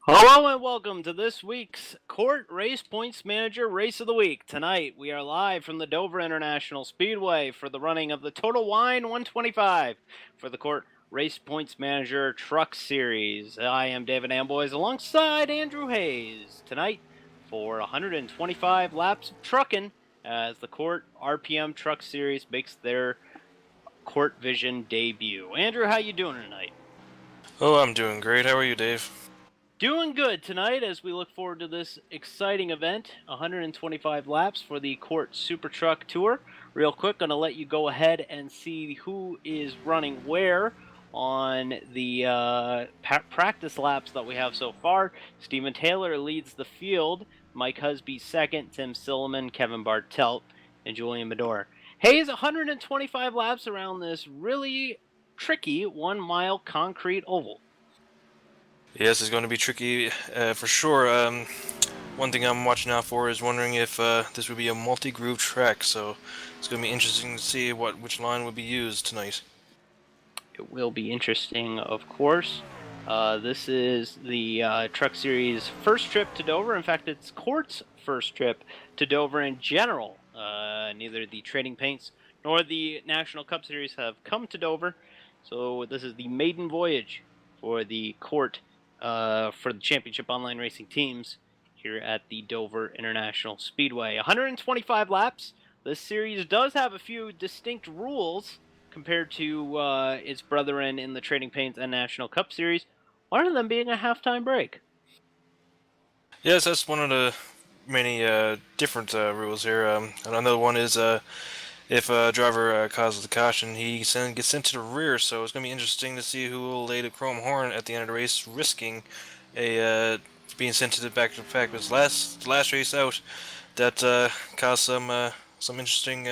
Hello and welcome to this week's Court Race Points Manager Race of the Week. Tonight we are live from the Dover International Speedway for the running of the Total Wine 125 for the Court Race Points Manager Truck Series. I am David Amboys alongside Andrew Hayes tonight for 125 laps of trucking as the Court RPM Truck Series makes their Court Vision debut. Andrew, how you doing tonight? Oh, I'm doing great. How are you, Dave? Doing good tonight as we look forward to this exciting event, 125 laps for the CORT SuperTruck Tour. Real quick, going to let you go ahead and see who is running where on the practice laps that we have so far. Steven Taylor leads the field, Mike Husby second, Tim Silliman, Kevin Bartelt, and Julian Medor. Hayes, 125 laps around this really tricky 1 mile concrete oval. Yes, it's going to be tricky for sure. One thing I'm watching out for is wondering if this would be a multi-groove track, so it's going to be interesting to see which line would be used tonight. It will be interesting, of course. This is the Truck Series' first trip to Dover. In fact, it's CORT's first trip to Dover in general. Neither the Trading Paints nor the National Cup Series have come to Dover, so this is the maiden voyage for the CORT for the Championship Online Racing teams here at the Dover International Speedway. 125 laps. This series does have a few distinct rules compared to its brethren in the Trading Paints and National Cup Series, one of them being a halftime break. Yes, that's one of the many different rules here. Another one is if a driver causes a caution, he gets sent to the rear, so it's going to be interesting to see who will lay the chrome horn at the end of the race, risking being sent to the back of the pack. Because last race out, that caused some interesting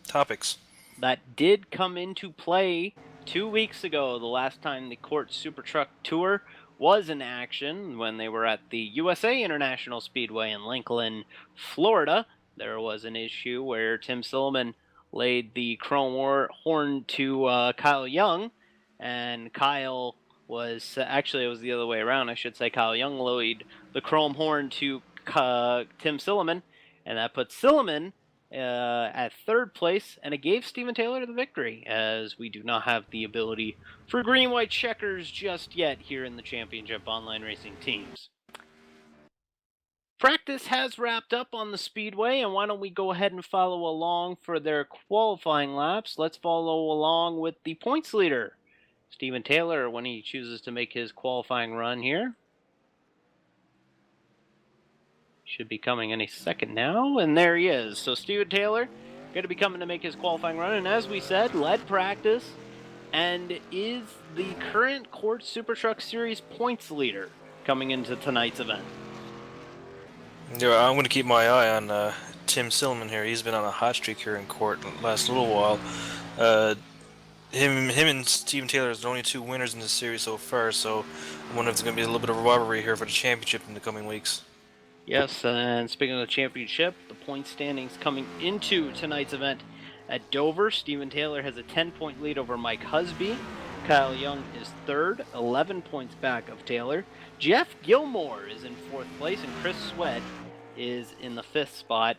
topics. That did come into play 2 weeks ago, the last time the CORT SuperTruck Tour was in action when they were at the USA International Speedway in Lincoln, Florida. There was an issue where Tim Silliman laid the chrome horn to Kyle Young, and Kyle was actually, it was the other way around. I should say Kyle Young laid the chrome horn to Tim Silliman, and that put Silliman at third place, and it gave Steven Taylor the victory, as we do not have the ability for green-white checkers just yet here in the Championship Online Racing teams. Practice has wrapped up on the Speedway, and why don't we go ahead and follow along for their qualifying laps. Let's follow along with the points leader, Steven Taylor, when he chooses to make his qualifying run here. Should be coming any second now, and there he is. So Steven Taylor going to be coming to make his qualifying run, and as we said, led practice and is the current CORT SuperTruck Series points leader coming into tonight's event. Yeah, I'm going to keep my eye on Tim Silliman here. He's been on a hot streak here in CORT the last little while. Him and Steven Taylor is the only two winners in this series so far, so I wonder if there's going to be a little bit of a rivalry here for the championship in the coming weeks. Yes, and speaking of the championship, the point standings coming into tonight's event at Dover. Steven Taylor has a 10-point lead over Mike Husby. Kyle Young is third, 11 points back of Taylor. Jeff Gilmore is in fourth place, and Chris Sweat is in the fifth spot,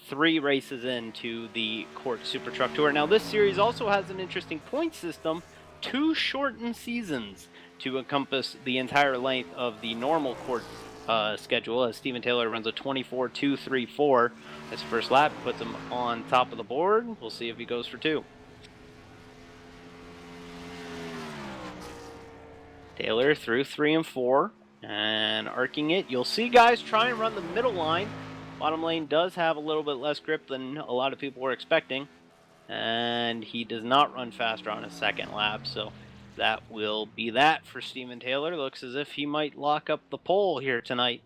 3 races into the CORT SuperTruck Tour. Now, this series also has an interesting point system, 2 shortened seasons to encompass the entire length of the normal CORT schedule, as Steven Taylor runs a 24.234 his first lap, puts him on top of the board. We'll see if he goes for 2. Taylor through 3 and 4 and arcing it. You'll see guys try and run the middle line. Bottom lane does have a little bit less grip than a lot of people were expecting, and he does not run faster on his second lap, so that will be that for Steven Taylor. Looks as if he might lock up the pole here tonight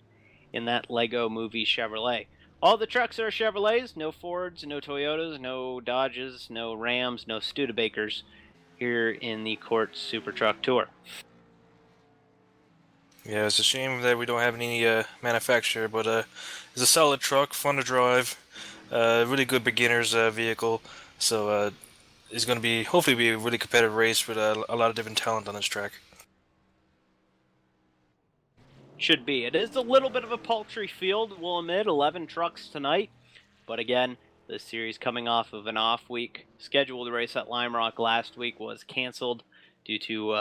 in that Lego Movie Chevrolet. All the trucks are Chevrolets, no Fords, no Toyotas, no Dodges, no Rams, no Studebakers here in the CORT SuperTruck Tour. Yeah, it's a shame that we don't have any manufacturer, but it's a solid truck, fun to drive, really good beginner's vehicle, so it's going to be, hopefully be a really competitive race with a lot of different talent on this track. should be. It is a little bit of a paltry field, we'll admit, 11 trucks tonight. But again, this series coming off of an off week. Scheduled race at Lime Rock last week was canceled due to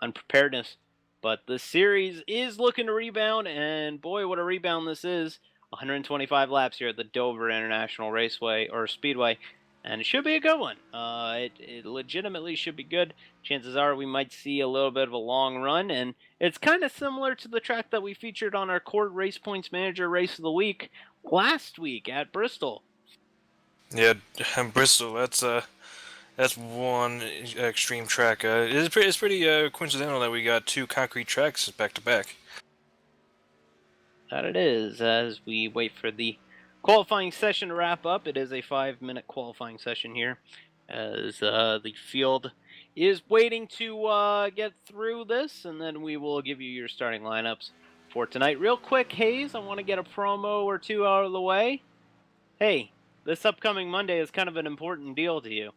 unpreparedness. But the series is looking to rebound, and boy, what a rebound this is. 125 laps here at the Dover International Raceway, or Speedway, and it should be a good one. It legitimately should be good. Chances are we might see a little bit of a long run, and it's kind of similar to the track that we featured on our CORT Race Points Manager Race of the Week last week at Bristol. Yeah, Bristol. That's one extreme track. It's pretty coincidental that we got two concrete tracks back to back. That it is. As we wait for the qualifying session to wrap up, it is a 5-minute qualifying session here, as the field is waiting to get through this, and then we will give you your starting lineups for tonight. Real quick, Hayes, I want to get a promo or two out of the way. Hey, this upcoming Monday is kind of an important deal to you.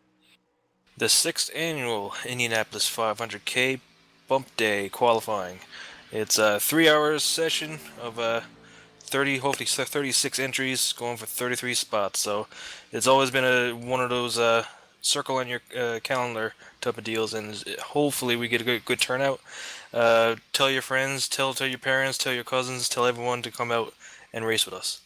The 6th annual Indianapolis 500K Bump Day qualifying. It's a 3-hour session of hopefully 36 entries, going for 33 spots. So it's always been one of those circle on your calendar type of deals, and hopefully we get a good turnout. Tell your friends, tell your parents, tell your cousins, tell everyone to come out and race with us.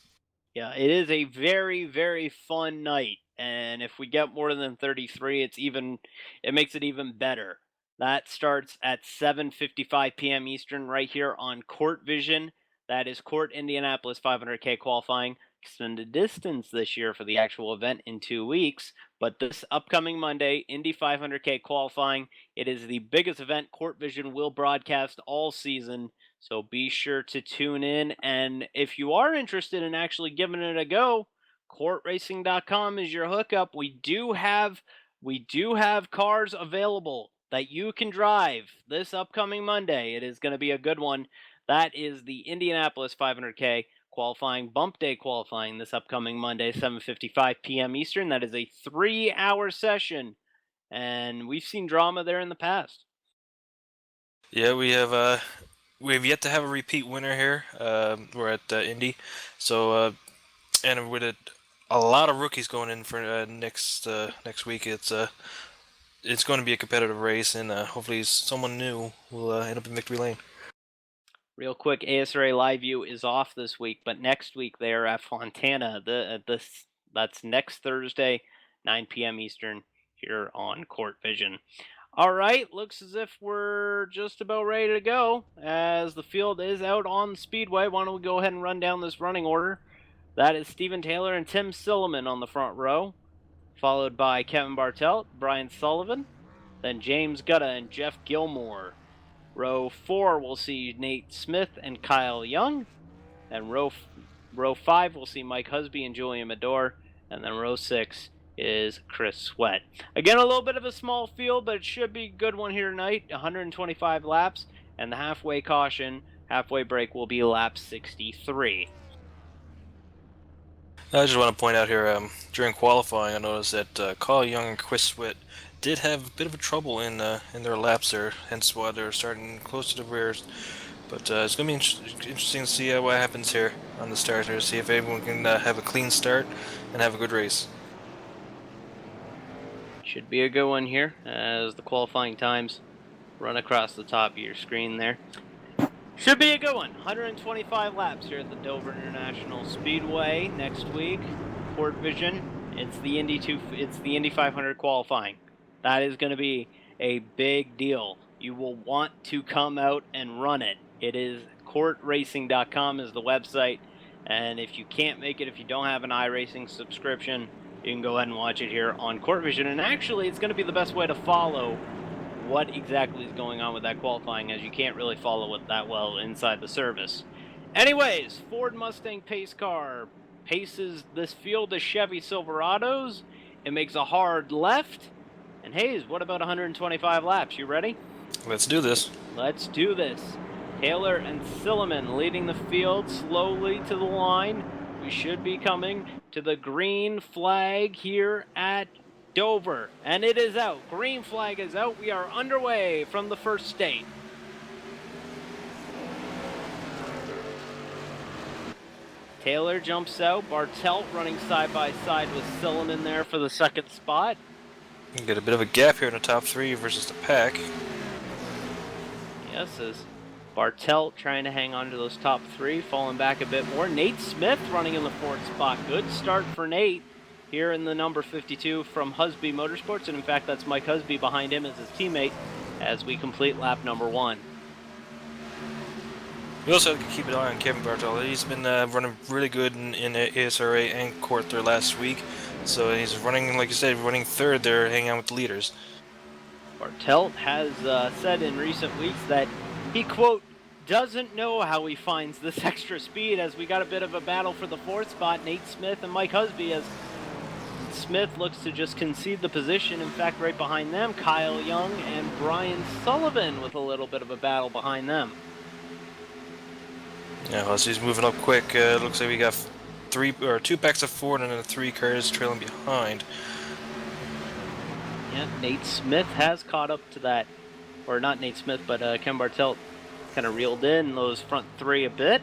Yeah, it is a very, very fun night. And if we get more than 33, it makes it even better. That starts at 7:55 p.m. Eastern right here on Court Vision. That is Court Indianapolis 500K qualifying. Extended distance this year for the actual event in 2 weeks. But this upcoming Monday, Indy 500K qualifying, it is the biggest event Court Vision will broadcast all season. So be sure to tune in. And if you are interested in actually giving it a go, courtracing.com is your hookup. We do have cars available that you can drive this upcoming Monday. It is going to be a good one. That is the Indianapolis 500K qualifying, bump day qualifying this upcoming Monday, 7:55 p.m. Eastern. That is a 3-hour session, and we've seen drama there in the past. Yeah, we've yet to have a repeat winner here. We're at Indy, so and with a lot of rookies going in for next week, it's going to be a competitive race, and hopefully someone new will end up in victory lane. Real quick, ASRA Live View is off this week, but next week they are at Fontana. That's next Thursday, 9 p.m. Eastern, here on Court Vision. All right, looks as if we're just about ready to go, as the field is out on the speedway. Why don't we go ahead and run down this running order? That is Stephen Taylor and Tim Silliman on the front row, followed by Kevin Bartelt, Brian Sullivan, then James Gutta and Jeff Gilmore. Row 4 will see Nate Smith and Kyle Young. And row 5 will see Mike Husby and Julian Medor. And then row 6 is Chris Sweat. Again, a little bit of a small field, but it should be a good one here tonight. 125 laps, and the halfway break will be lap 63. I just want to point out here, during qualifying, I noticed that Kyle Young and Chris Sweat did have a bit of a trouble in their laps there, hence why they're starting close to the rears. But it's going to be interesting to see what happens here on the start here, see if everyone can have a clean start and have a good race. Should be a good one here, as the qualifying times run across the top of your screen there. Should be a good one. 125 laps here at the Dover International Speedway next week. Court Vision. It's the Indy 500 qualifying. That is going to be a big deal. You will want to come out and run it. It is courtracing.com is the website, and if you can't make it, if you don't have an iRacing subscription, you can go ahead and watch it here on Court Vision. And actually, it's going to be the best way to follow what exactly is going on with that qualifying, as you can't really follow it that well inside the service. Anyways, Ford Mustang pace car paces this field of Chevy Silverados. It makes a hard left. And Hayes, what about 125 laps? You ready? Let's do this. Let's do this. Taylor and Silliman leading the field slowly to the line. We should be coming to the green flag here at Dover. And it is out. Green flag is out. We are underway from the first state. Taylor jumps out. Bartelt running side by side with Silliman there for the second spot. You get a bit of a gap here in the top three versus the pack. Yes, as Bartelt trying to hang on to those top three, falling back a bit more. Nate Smith running in the fourth spot. Good start for Nate here in the number 52 from Husby Motorsports. And in fact, that's Mike Husby behind him as his teammate as we complete lap number 1. We also have to keep an eye on Kevin Bartelt. He's been running really good in ASRA and CORT there last week. So he's running, like you said, running third there, hanging out with the leaders. Bartelt has said in recent weeks that he, quote, doesn't know how he finds this extra speed, as we got a bit of a battle for the fourth spot. Nate Smith and Mike Husby, as Smith looks to just concede the position. In fact, right behind them, Kyle Young and Brian Sullivan with a little bit of a battle behind them. Yeah, Husby's moving up quick. Looks like we got two packs of 4 and then 3 cars trailing behind. Yeah, Nate Smith has caught up to that, or not Nate Smith, but Ken Bartelt kind of reeled in those front 3 a bit.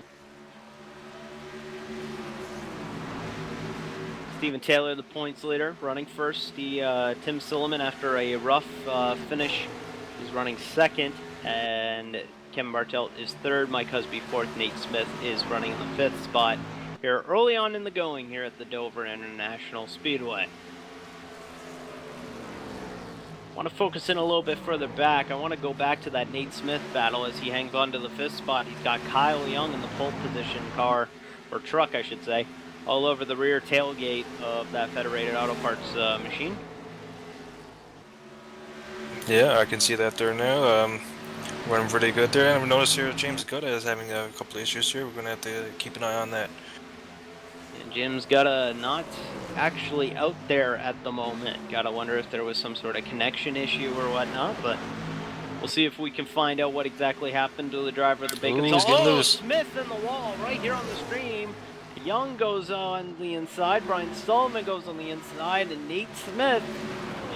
Steven Taylor, the points leader, running first. Tim Silliman, after a rough finish, is running second, and Kevin Bartelt is third. Mike Husby fourth. Nate Smith is running in the fifth spot here early on in the going here at the Dover International Speedway. I want to focus in a little bit further back. I want to go back to that Nate Smith battle as he hangs on to the fifth spot. He's got Kyle Young in the pole position car, or truck I should say, all over the rear tailgate of that Federated Auto Parts machine. Yeah, I can see that there now. Running pretty good there. And I've noticed here James Gutta is having a couple of issues here. We're going to have to keep an eye on that. And Jim's Gutta not actually out there at the moment. Gotta wonder if there was some sort of connection issue or whatnot, but we'll see if we can find out what exactly happened to the driver of the Bacon. He's getting loose. Smith in the wall right here on the stream. Young goes on the inside, Brian Sullivan goes on the inside, and Nate Smith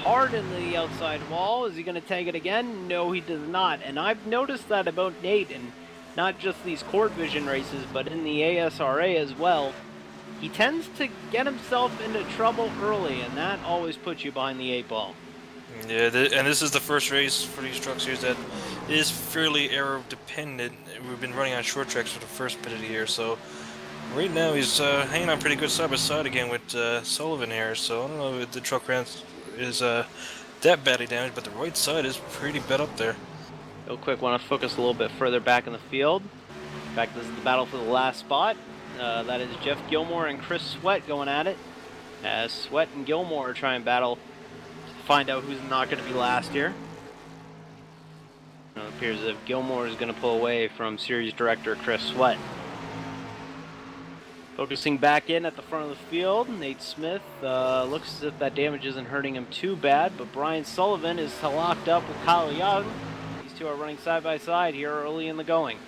hard into the outside wall. Is he going to tag it again? No, he does not. And I've noticed that about Nate, and not just these Court Vision races, but in the ASRA as well. He tends to get himself into trouble early, and that always puts you behind the 8 ball. Yeah, and this is the first race for these trucks here that is fairly aero dependent. We've been running on short tracks for the first bit of the year, so right now he's hanging on pretty good side by side again with Sullivan here. So I don't know if the truck is that badly damaged, but the right side is pretty bad up there. Real quick, want to focus a little bit further back in the field. In fact, this is the battle for the last spot. That is Jeff Gilmore and Chris Sweat going at it, as Sweat and Gilmore try and battle to find out who's not going to be last here. It appears as if Gilmore is going to pull away from series director Chris Sweat. Focusing back in at the front of the field, Nate Smith looks as if that damage isn't hurting him too bad, but Brian Sullivan is locked up with Kyle Young. These two are running side by side here early in the going.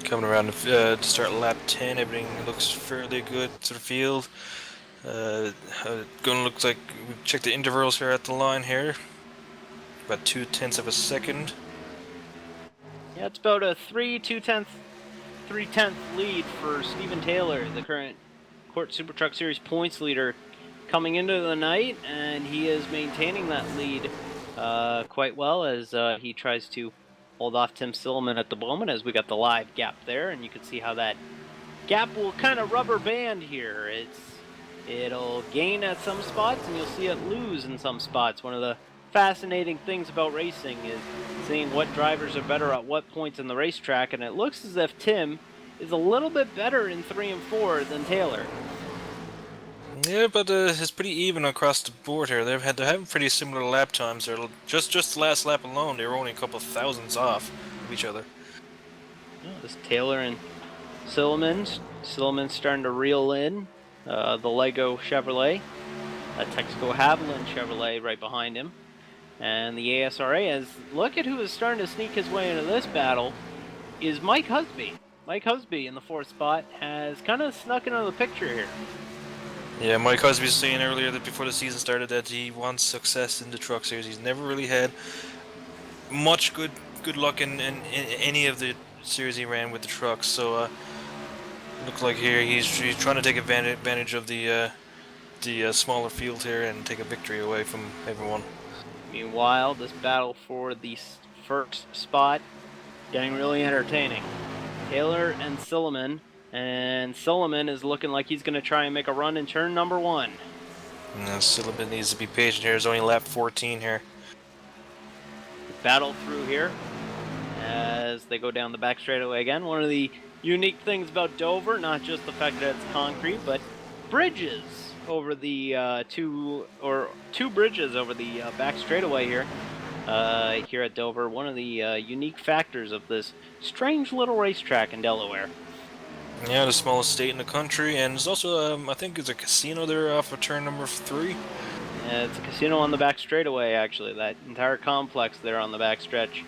Coming around to start lap 10, everything looks fairly good to the field. Gonna look like we check the intervals here at the line here. About 0.2 of a second. Yeah, it's about a 3/10 lead for Steven Taylor, the current CORT SuperTruck Series points leader, coming into the night, and he is maintaining that lead quite well as he tries to hold off Tim Silliman at the moment, as we got the live gap there, and you can see how that gap will kind of rubber band here. It'll gain at some spots, and you'll see it lose in some spots. One of the fascinating things about racing is seeing what drivers are better at what points in the racetrack, and it looks as if Tim is a little bit better in 3 and 4 than Taylor. Yeah, but it's pretty even across the board here. They're having pretty similar lap times. They're just the last lap alone, they were only a couple of thousandths off of each other. Yeah, this Taylor and Silliman's starting to reel in the Lego Chevrolet, a Texaco Haviland Chevrolet right behind him, and the ASRA. As look at who is starting to sneak his way into this battle is Mike Husby. Mike Husby in the 4th spot has kind of snuck into the picture here. Yeah, Mike Husby was saying earlier that before the season started that he wants success in the truck series. He's never really had much good luck in any of the series he ran with the trucks. So Looks like here he's trying to take advantage of the smaller field here and take a victory away from everyone. Meanwhile, this battle for the first spot getting really entertaining. Taylor and Silliman is looking like he's going to try and make a run in turn number 1. Still a bit needs to be patient here. It's only lap 14 here. Battle through here as they go down the back straightaway again. One of the unique things about Dover, not just the fact that it's concrete, but bridges over the two bridges over the back straightaway here. Here at Dover, one of the unique factors of this strange little racetrack in Delaware. Yeah, the smallest state in the country, and there's also I think it's a casino there off of turn number 3. It's a casino on the back straightaway, actually. That entire complex there on the back stretch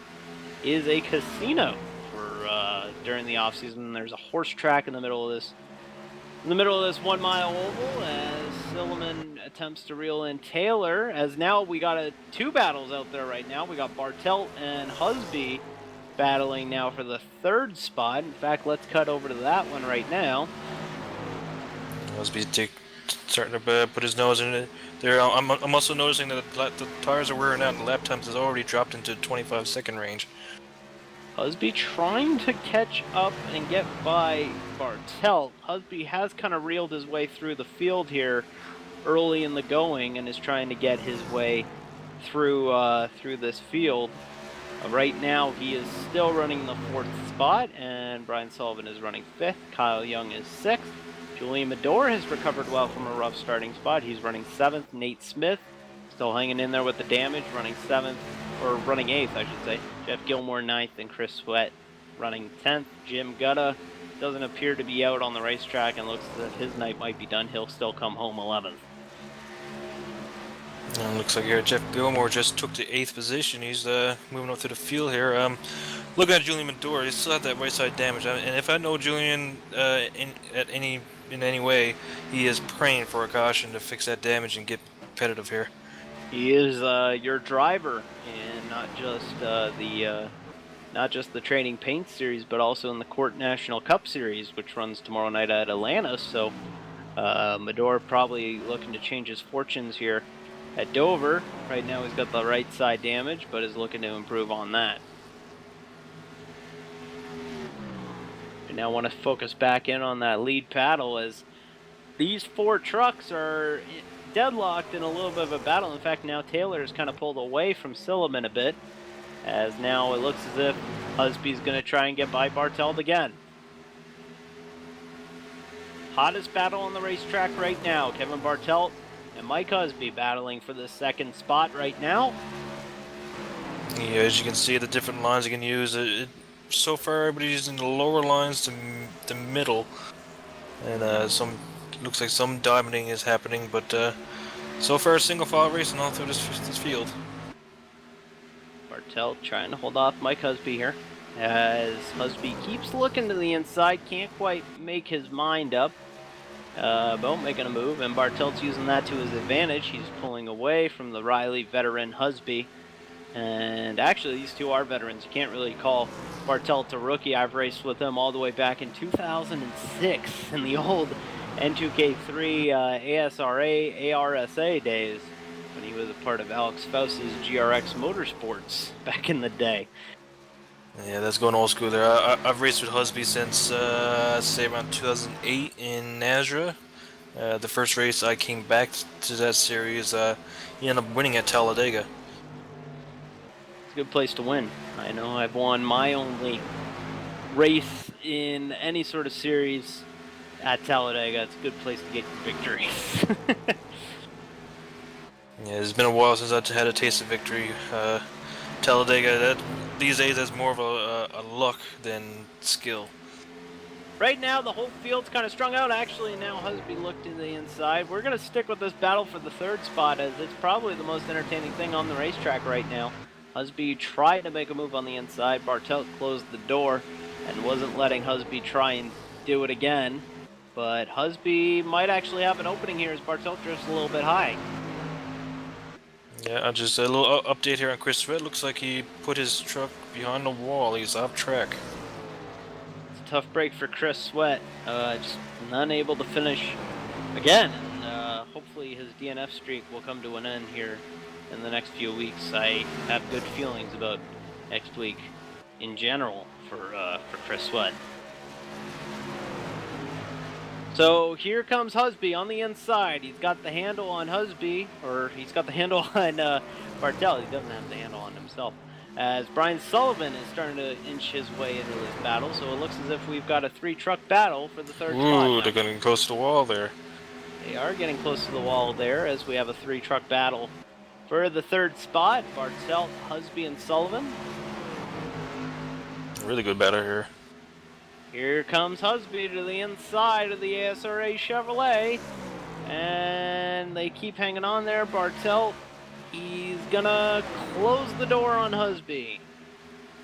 is a casino for during the off season. There's a horse track in the middle of this 1 mile oval as Silliman attempts to reel in Taylor. As now we got two battles out there right now. We got Bartelt and Husby battling now for the 3rd spot. In fact, let's cut over to that one right now. Husby's starting to put his nose in it. There, I'm also noticing that the tires are wearing out and the lap times has already dropped into 25-second range. Husby trying to catch up and get by Bartelt. Husby has kind of reeled his way through the field here early in the going and is trying to get his way through this field. Right now, he is still running the 4th spot, and Brian Sullivan is running 5th. Kyle Young is 6th. Julian Medor has recovered well from a rough starting spot. He's running 7th. Nate Smith still hanging in there with the damage, running 7th, or running 8th, I should say. Jeff Gilmore 9th, and Chris Sweat running 10th. Jim Gutta doesn't appear to be out on the racetrack and looks as if his night might be done. He'll still come home 11th. Looks like here Jeff Gilmore just took the 8th position. He's moving up through the field here. Looking at Julian Medor, he still had that right side damage. And if I know Julian in any way, he is praying for a caution to fix that damage and get competitive here. He is your driver, and not just the Training Paint Series, but also in the CORT National Cup Series, which runs tomorrow night at Atlanta. So Medor probably looking to change his fortunes here at Dover. Right now he's got the right side damage, but is looking to improve on that. I now want to focus back in on that lead paddle as these 4 trucks are deadlocked in a little bit of a battle. In fact, now Taylor is kind of pulled away from Silliman a bit, as now it looks as if Husby's going to try and get by Bartelt again. Hottest battle on the racetrack right now. Kevin Bartelt and Mike Husby battling for the 2nd spot right now. Yeah, as you can see, the different lines you can use. So far, everybody's using the lower lines to the middle, and looks like some diamonding is happening. But so far, single file racing all through this field. Bartelt trying to hold off Mike Husby here, as Husby keeps looking to the inside, can't quite make his mind up. About making a move, and Bartelt's using that to his advantage. He's pulling away from the Riley veteran Husby, and actually these two are veterans. You can't really call Bartelt a rookie. I've raced with him all the way back in 2006 in the old N2K3 ASRA ARSA days when he was a part of Alex Faust's GRX Motorsports back in the day. Yeah, that's going old school there. I've raced with Husby since, say, around 2008 in Nazra. The first race I came back to that series, he ended up winning at Talladega. It's a good place to win. I know I've won my only race in any sort of series at Talladega. It's a good place to get your victories. Yeah, it's been a while since I've had a taste of victory. Talladega, these days that's more of a luck than skill. Right now, the whole field's kind of strung out. Actually, now Husby looked to the inside. We're going to stick with this battle for the 3rd spot, as it's probably the most entertaining thing on the racetrack right now. Husby tried to make a move on the inside. Bartelt closed the door and wasn't letting Husby try and do it again. But Husby might actually have an opening here as Bartelt drifts a little bit high. Yeah, just a little update here on Chris Sweat. Looks like he put his truck behind the wall. He's off track. tough break for Chris Sweat. Just unable to finish again, and hopefully his DNF streak will come to an end here in the next few weeks. I have good feelings about next week in general for Chris Sweat. So here comes Husby on the inside. He's got the handle on Husby, or he's got the handle on Bartel. He doesn't have the handle on himself. As Brian Sullivan is starting to inch his way into this battle, so it looks as if we've got a 3-truck battle for the third spot. Ooh, they're getting close to the wall there. They are getting close to the wall there, as we have a 3-truck battle for the third spot. Bartel, Husby, and Sullivan. Really good battle here. Here comes Husby to the inside of the ASRA Chevrolet, and they keep hanging on there. Bartel, he's gonna close the door on Husby.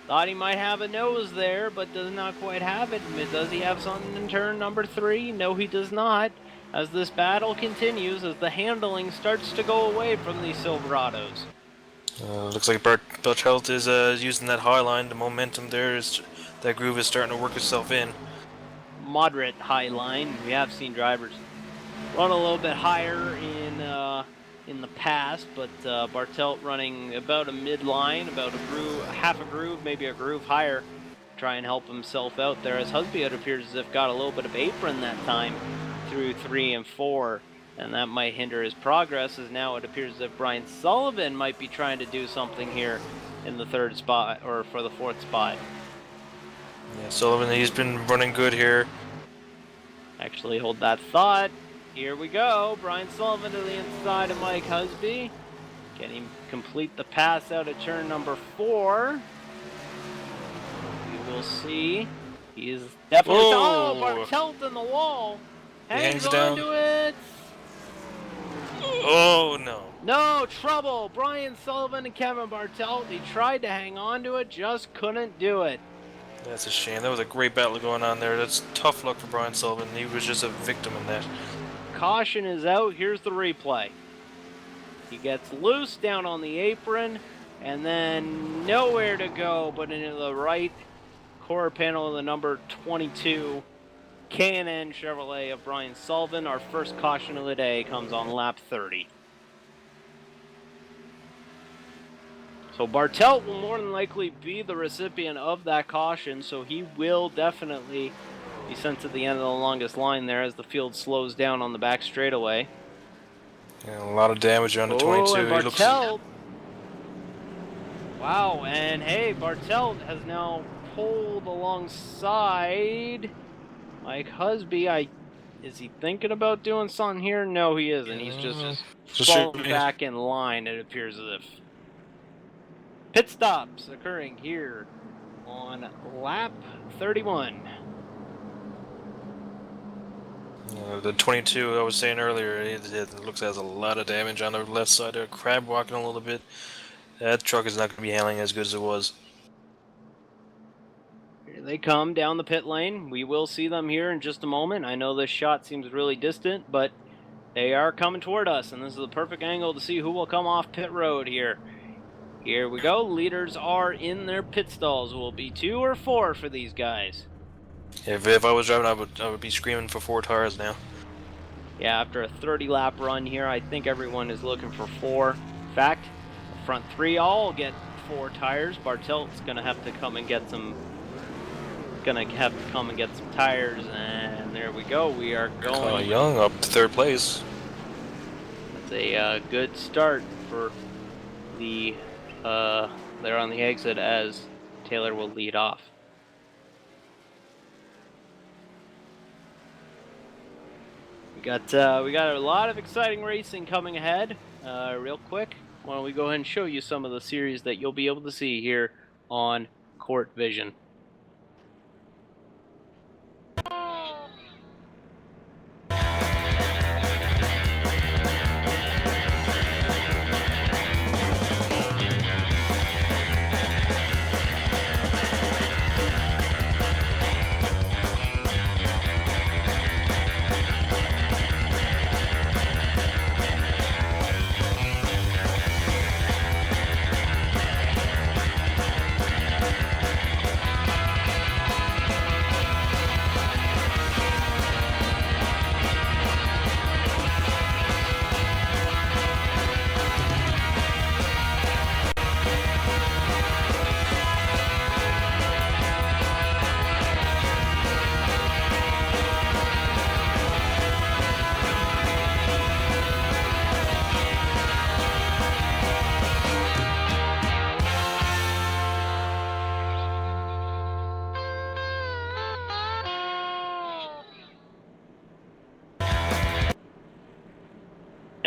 Thought he might have a nose there, but does not quite have it. Does he have something in turn number 3? No, he does not. As this battle continues, as the handling starts to go away from these Silverados. Looks like Bartelt is using that high line. The momentum there is that groove is starting to work itself in. Moderate high line. We have seen drivers run a little bit higher in the past, but Bartelt running about a midline, about a groove, half a groove, maybe a groove higher, try and help himself out there. As Husby, it appears as if got a little bit of apron that time through 3 and 4. And that might hinder his progress, as now it appears as if Brian Sullivan might be trying to do something here in the third spot, or for the fourth spot. Yeah, Sullivan, he's been running good here. Actually, hold that thought. Here we go. Brian Sullivan to the inside of Mike Husby. Can he complete the pass out of turn number 4? We will see. He is definitely... Oh, Bartelt in the wall. Hangs on to it. Oh, no. No, trouble. Brian Sullivan and Kevin Bartelt. He tried to hang on to it, just couldn't do it. That's a shame. That was a great battle going on there. That's tough luck for Brian Sullivan. He was just a victim in that. Caution is out. Here's the replay. He gets loose down on the apron, and then nowhere to go but into the right quarter panel of the number 22 K&N Chevrolet of Brian Sullivan. Our first caution of the day comes on lap 30. So Bartelt will more than likely be the recipient of that caution, so he will definitely be sent to the end of the longest line there as the field slows down on the back straightaway. Yeah, a lot of damage on the 22. And Bartelt. Wow, and hey, Bartelt has now pulled alongside Mike Husby. Is he thinking about doing something here? No, he isn't. He's just falling back in line, it appears as if. Pit stops occurring here on lap 31. The 22, I was saying earlier, it looks like it has a lot of damage on the left side there. Crab walking a little bit. That truck is not going to be handling as good as it was. Here they come down the pit lane. We will see them here in just a moment. I know this shot seems really distant, but they are coming toward us, and this is the perfect angle to see who will come off pit road here. Here we go. Leaders are in their pit stalls. Will be 2 or 4 for these guys. If I was driving, I would be screaming for 4 tires now. Yeah, after a 30-lap run here, I think everyone is looking for 4. In fact, the front 3 all get 4 tires. Bartelt's gonna have to come and get some. Some tires, and there we go. We are going. Young up to 3rd place. That's a good start for the. They're on the exit as Taylor will lead off. We got a lot of exciting racing coming ahead. Real quick, why don't we go ahead and show you some of the series that you'll be able to see here on CORT Vision.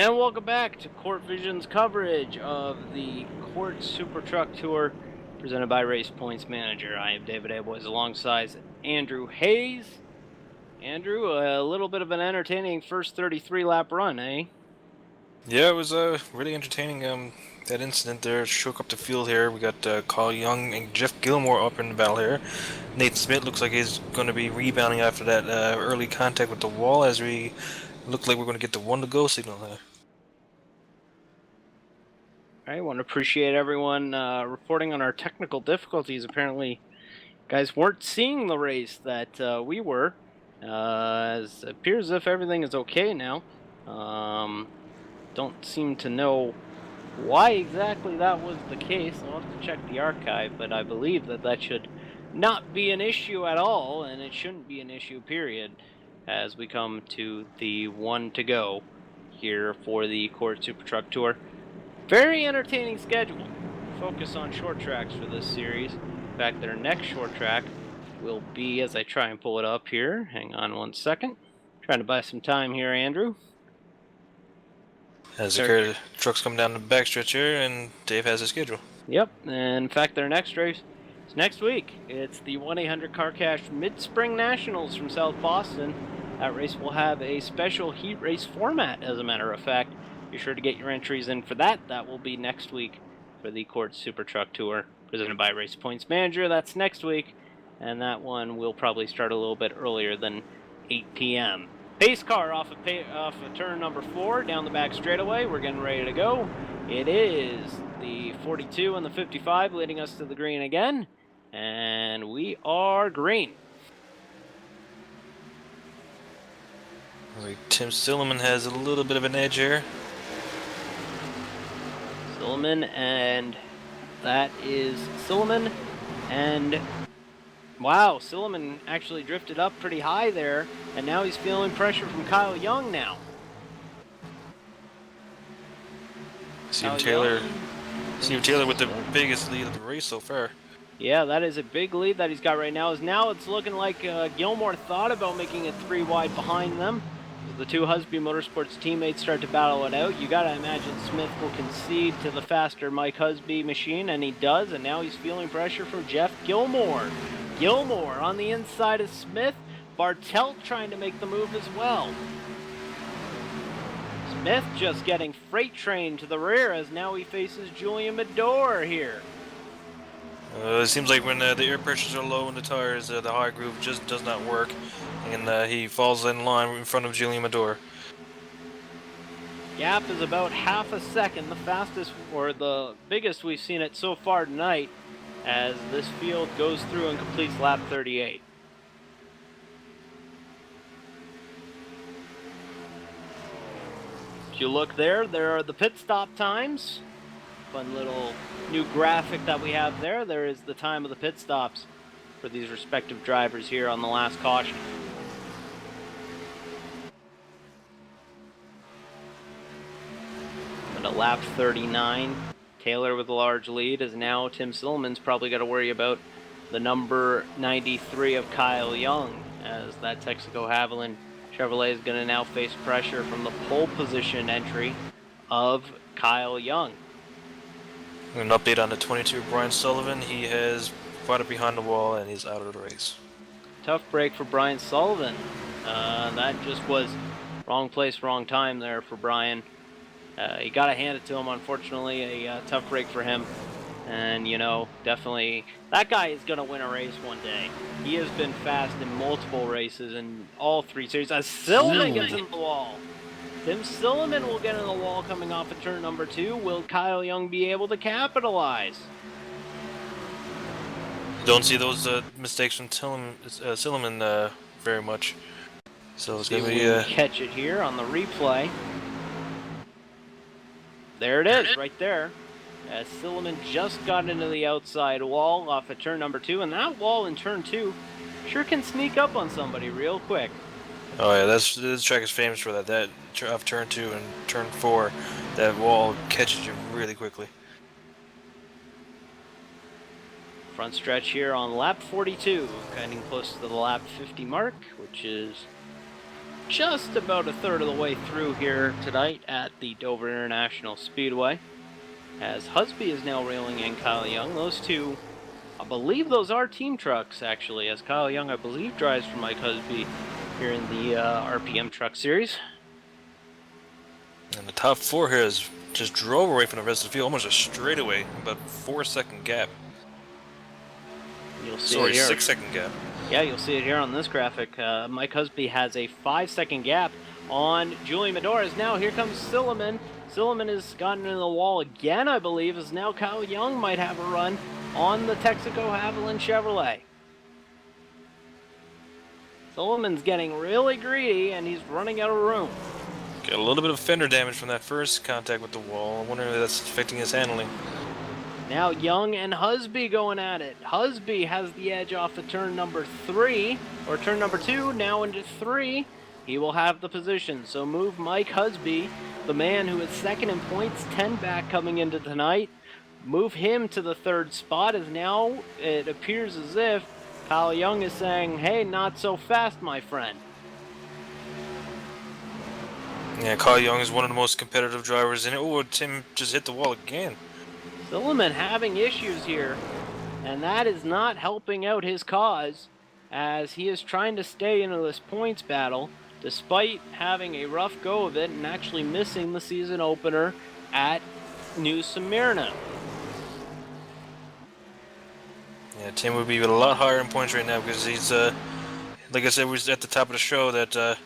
And welcome back to Court Vision's coverage of the Court Super Truck Tour presented by Race Points Manager. I am David Aboys alongside Andrew Hayes. Andrew, a little bit of an entertaining first 33 lap run, eh? Yeah, it was really entertaining. That incident there shook up the field here. We got Kyle Young and Jeff Gilmore up in the battle here. Nathan Smith looks like he's going to be rebounding after that early contact with the wall as we look like we're going to get the one to go signal there. I want to appreciate everyone reporting on our technical difficulties. Apparently, guys weren't seeing the race that we were. As it appears as if everything is okay now. Don't seem to know why exactly that was the case. I'll have to check the archive, but I believe that should not be an issue at all, and it shouldn't be an issue, period, as we come to the one to go here for the CORT Super Truck Tour. Very entertaining schedule. Focus on short tracks for this series. In fact, their next short track will be, as I try and pull it up here, hang on one second. Trying to buy some time here, Andrew. As the trucks come down the backstretch here, and Dave has his schedule. Yep, and in fact, their next race is next week. It's the 1-800 Car Cash Mid-Spring Nationals from South Boston. That race will have a special heat race format, as a matter of fact. Be sure to get your entries in for that. That will be next week for the CORT Super Truck Tour, presented by Race Points Manager. That's next week, and that one will probably start a little bit earlier than 8 p.m. Pace car off of turn number 4, down the back straightaway. We're getting ready to go. It is the 42 and the 55 leading us to the green again, and we are green. Tim Stillman has a little bit of an edge here. Silliman, and that is Silliman, and wow, Silliman actually drifted up pretty high there, and now he's feeling pressure from Kyle Young now. Steve Taylor with the biggest lead of the race so far. Yeah, that is a big lead that he's got right now. Now it's looking like Gilmore thought about making it 3 wide behind them. As the two Husby Motorsports teammates start to battle it out, you got to imagine Smith will concede to the faster Mike Husby machine, and he does, and now he's feeling pressure from Jeff Gilmore. Gilmore on the inside of Smith. Bartelt trying to make the move as well. Smith just getting freight trained to the rear as now he faces Julian Medore here. It seems like when the air pressures are low in the tires, the high groove just does not work, and he falls in line in front of Julian Medore. Gap is about half a second, the fastest or the biggest we've seen it so far tonight, as this field goes through and completes lap 38. If you look there are the pit stop times. Fun little new graphic that we have there. There is the time of the pit stops for these respective drivers here on the last caution. But at lap 39, Taylor with a large lead, as now Tim Silliman's probably got to worry about the number 93 of Kyle Young, as that Texaco Haviland Chevrolet is going to now face pressure from the pole position entry of Kyle Young. An update on the 22 Brian Sullivan. He has brought it behind the wall and he's out of the race. Tough break for Brian Sullivan. That just was wrong place, wrong time there for Brian. You got to hand it to him, unfortunately. A tough break for him. And, you know, definitely, that guy is going to win a race one day. He has been fast in multiple races in all 3 series. As Silliman gets in the wall. Tim Silliman will get in the wall coming off of turn number 2. Will Kyle Young be able to capitalize? Don't see those mistakes from Silliman very much. So it's going to be... catch it here on the replay. There it is, right there. As Silliman just got into the outside wall off of turn number 2, and that wall in turn 2 sure can sneak up on somebody real quick. Oh yeah, this track is famous for that. That off turn 2 and turn 4, that wall catches you really quickly. Front stretch here on lap 42, getting close to the lap 50 mark, which is just about a third of the way through here tonight at the Dover International Speedway. As Husby is now reeling in Kyle Young. Those two, I believe those are team trucks, actually, as Kyle Young, I believe, drives for Mike Husby here in the RPM Truck Series. And the top four here is just drove away from the rest of the field, almost a straightaway, about 4-second gap. You'll see Sorry, it here. 6-second gap. Yeah, you'll see it here on this graphic. Mike Husby has a 5-second gap on Julian Medora. Now here comes Silliman. Silliman has gotten into the wall again, I believe, as now Kyle Young might have a run on the Texaco Haviland Chevrolet. Silliman's getting really greedy, and he's running out of room. Got a little bit of fender damage from that first contact with the wall. I wonder if that's affecting his handling. Now Young and Husby going at it. Husby has the edge off of turn number 3, or turn number 2, now into 3. He will have the position, so move Mike Husby, the man who is second in points, 10 back coming into tonight. Move him to the third spot, as now it appears as if Kyle Young is saying, hey, not so fast, my friend. Yeah, Kyle Young is one of the most competitive drivers in it. Oh, Tim just hit the wall again. Silliman having issues here, and that is not helping out his cause, as he is trying to stay into this points battle despite having a rough go of it and actually missing the season opener at New Smyrna. Yeah, Tim would be a lot higher in points right now because he's, like I said, we're at the top of the show that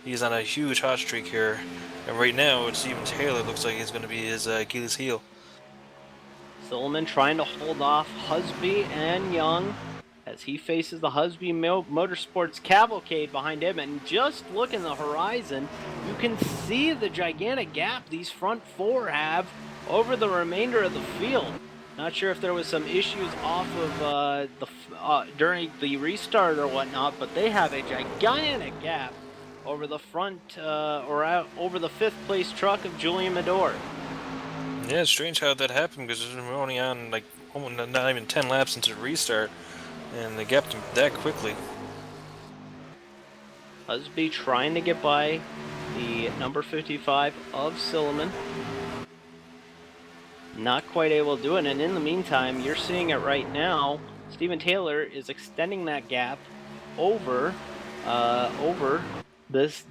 he's on a huge hot streak here. And right now, it's Steven Taylor looks like he's going to be his Achilles heel. Silliman trying to hold off Husby and Young as he faces the Husby Motorsports cavalcade behind him. And just look in the horizon, you can see the gigantic gap these front four have over the remainder of the field. Not sure if there was some issues off of during the restart or whatnot, but they have a gigantic gap over the front over the 5th place truck of Julian Medora. Yeah, it's strange how that happened because we're only on like almost not even 10 laps into the restart, and they gapped him that quickly. Husby trying to get by the number 55 of Silliman. Not quite able to do it, and in the meantime, you're seeing it right now. Steven Taylor is extending that gap over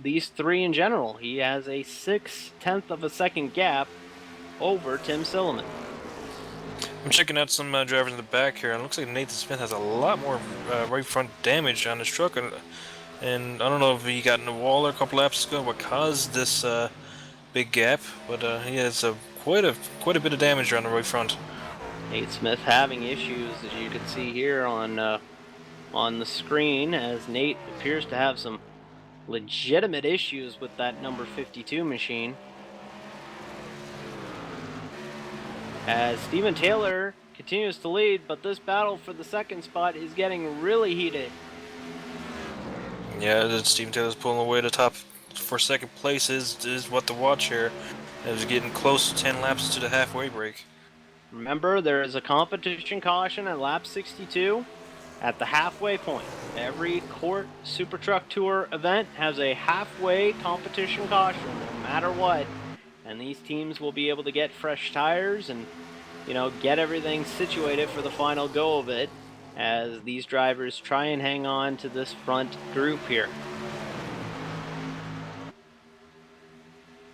these three in general. He has a 0.6 of a second gap over Tim Silliman. I'm checking out some drivers in the back here, and it looks like Nathan Smith has a lot more right front damage on his truck, and I don't know if he got in the wall a couple laps ago, what caused this big gap, but he has quite a bit of damage on the right front. Nate Smith having issues, as you can see here on the screen, as Nate appears to have some legitimate issues with that number 52 machine. As Steven Taylor continues to lead, but this battle for the second spot is getting really heated. Yeah, Steven Taylor's pulling away the top for second place is what to watch here. As getting close to 10 laps to the halfway break. Remember, there is a competition caution at lap 62 at the halfway point. Every CORT SuperTruck Tour event has a halfway competition caution, no matter what. And these teams will be able to get fresh tires and, get everything situated for the final go of it as these drivers try and hang on to this front group here.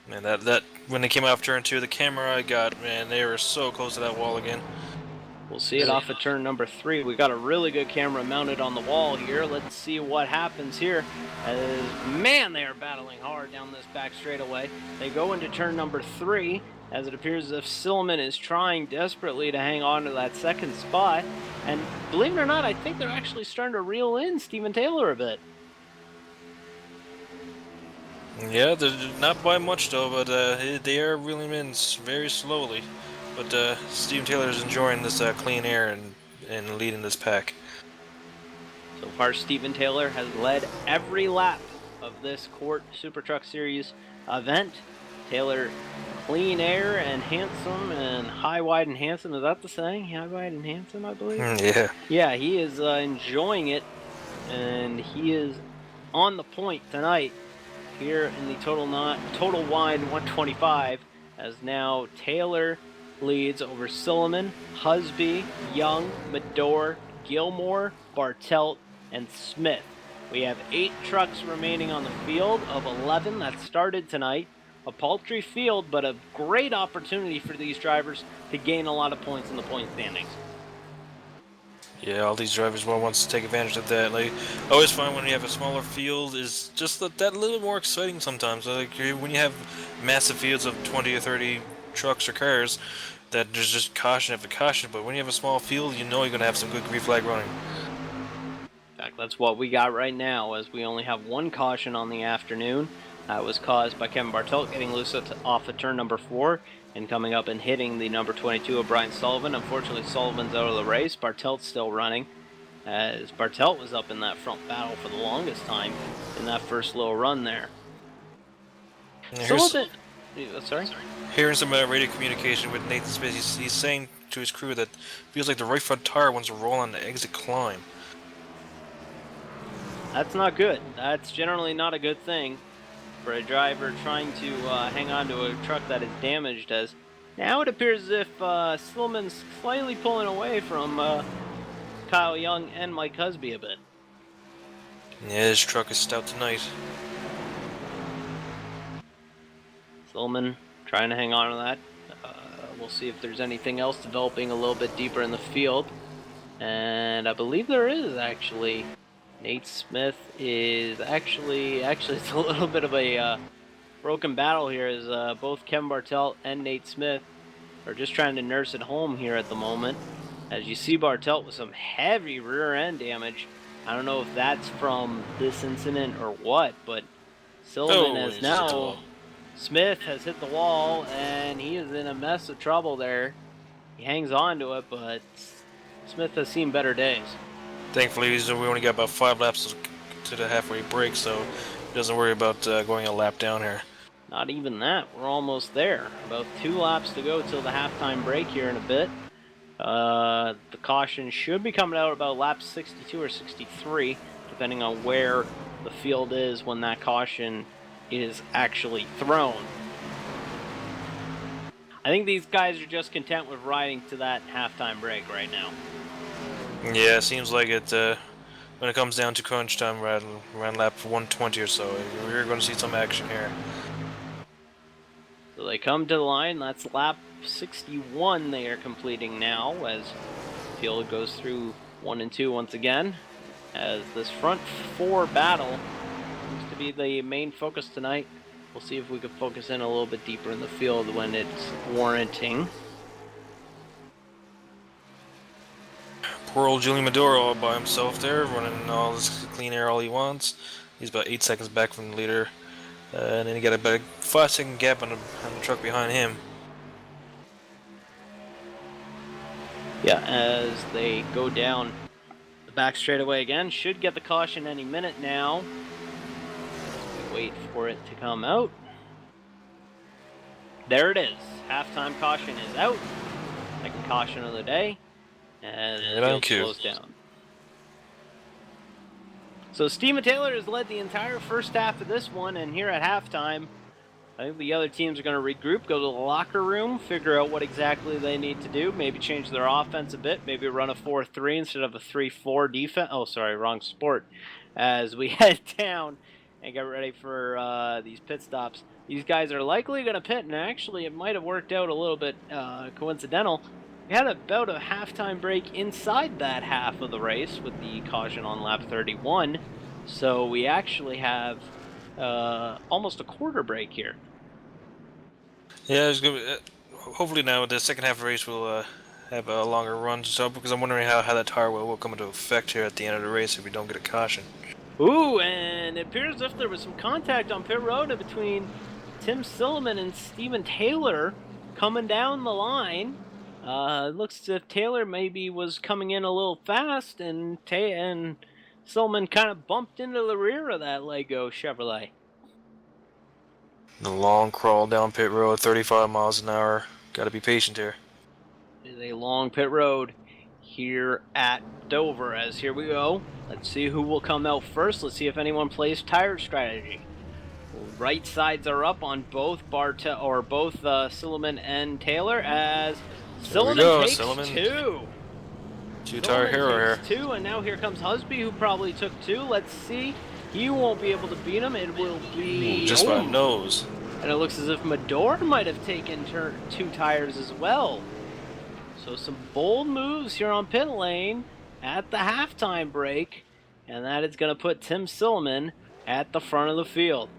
Man, that when they came off turn 2, the camera I got, man, they were so close to that wall again. We'll see it off of turn number 3. We got a really good camera mounted on the wall here. Let's see what happens here. As, man, they are battling hard down this back straightaway. They go into turn number 3, as it appears as if Silliman is trying desperately to hang on to that second spot. And believe it or not, I think they're actually starting to reel in Steven Taylor a bit. Yeah, they're not by much though, but they are reeling in very slowly. But Steven Taylor is enjoying this clean air and leading this pack. So far, Steven Taylor has led every lap of this CORT SuperTruck Series event. Taylor, clean air and handsome and high, wide, and handsome. Is that the saying? High, wide, and handsome, I believe? Yeah. Yeah, he is enjoying it, and he is on the point tonight. here in the total wide 125, as now Taylor leads over Silliman, Husby, Young, Medor, Gilmore, Bartelt, and Smith. We have 8 trucks remaining on the field of 11 that started tonight. A paltry field, but a great opportunity for these drivers to gain a lot of points in the point standings. Yeah, all these drivers wants to take advantage of that. Like, I always find when you have a smaller field is just that little more exciting sometimes. Like when you have massive fields of 20 or 30 trucks or cars, that there's just caution after caution. But when you have a small field, you know you're gonna have some good green flag running. In fact, that's what we got right now, as we only have 1 caution on the afternoon. That was caused by Kevin Bartelt getting loose off of turn number 4 and coming up and hitting the number 22 of Brian Sullivan. Unfortunately, Sullivan's out of the race. Bartelt's still running, as Bartelt was up in that front battle for the longest time in that first little run there. Sullivan, sorry? Hearing some radio communication with Nathan Smith, he's saying to his crew that feels like the right front tire wants to roll on the exit climb. That's not good. That's generally not a good thing for a driver trying to hang on to a truck that is damaged, as now it appears as if Stillman's slightly pulling away from Kyle Young and Mike Husby a bit. Yeah, his truck is stout tonight. Stillman trying to hang on to that. We'll see if there's anything else developing a little bit deeper in the field. And I believe there is, actually. Nate Smith is actually it's a little bit of a broken battle here, as both Kevin Bartelt and Nate Smith are just trying to nurse it home here at the moment. As you see Bartelt with some heavy rear end damage. I don't know if that's from this incident or what, but Silliman has now... Smith has hit the wall, and he is in a mess of trouble there. He hangs on to it, but Smith has seen better days. Thankfully, we only got about 5 laps to the halfway break, so he doesn't worry about going a lap down here. Not even that. We're almost there. About 2 laps to go till the halftime break here in a bit. The caution should be coming out about lap 62 or 63, depending on where the field is when that caution is actually thrown. I think these guys are just content with riding to that halftime break right now. Yeah, it seems like it. When it comes down to crunch time, around lap 120 or so, we're going to see some action here. So they come to the line. That's lap 61 they are completing now, as field goes through 1 and 2 once again, as this front 4 battle seems to be the main focus tonight. We'll see if we can focus in a little bit deeper in the field when it's warranting. Poor old Julian Medora all by himself there, running all this clean air all he wants. He's about 8 seconds back from the leader, and then he got about a 5-second gap on the truck behind him. Yeah, as they go down the back straightaway again, should get the caution any minute now. Wait for it to come out. There it is. Halftime caution is out. Second caution of the day. And the field slows down. So Steven Taylor has led the entire first half of this one, and here at halftime, I think the other teams are going to regroup, go to the locker room, figure out what exactly they need to do, maybe change their offense a bit, maybe run a 4-3 instead of a 3-4 defense. Oh, sorry, wrong sport. As we head down and get ready for these pit stops. These guys are likely going to pit, and actually it might have worked out a little bit coincidental. We had about a halftime break inside that half of the race with the caution on lap 31, so we actually have almost a quarter break here. Yeah, it's good. Hopefully now the second half of the race will have a longer run, so because I'm wondering how that tire will come into effect here at the end of the race if we don't get a caution. Ooh, and it appears as if there was some contact on pit road between Tim Silliman and Steven Taylor coming down the line. It looks as if Taylor maybe was coming in a little fast, and Silliman kind of bumped into the rear of that Lego Chevrolet. The long crawl down pit road, 35 miles an hour. Gotta be patient here. It is a long pit road here at Dover, as here we go. Let's see who will come out first. Let's see if anyone plays tire strategy. Right sides are up on both Silliman and Taylor as There we Silliman go, takes Silliman. two. Two-tire Silliman hero takes here. two, and now here comes Husby, who probably took two. Let's see. He won't be able to beat him. It will Ooh, be... just by a Oh! nose. And it looks as if Medor might have taken two tires as well. So some bold moves here on pit lane at the halftime break. And that is going to put Tim Silliman at the front of the field.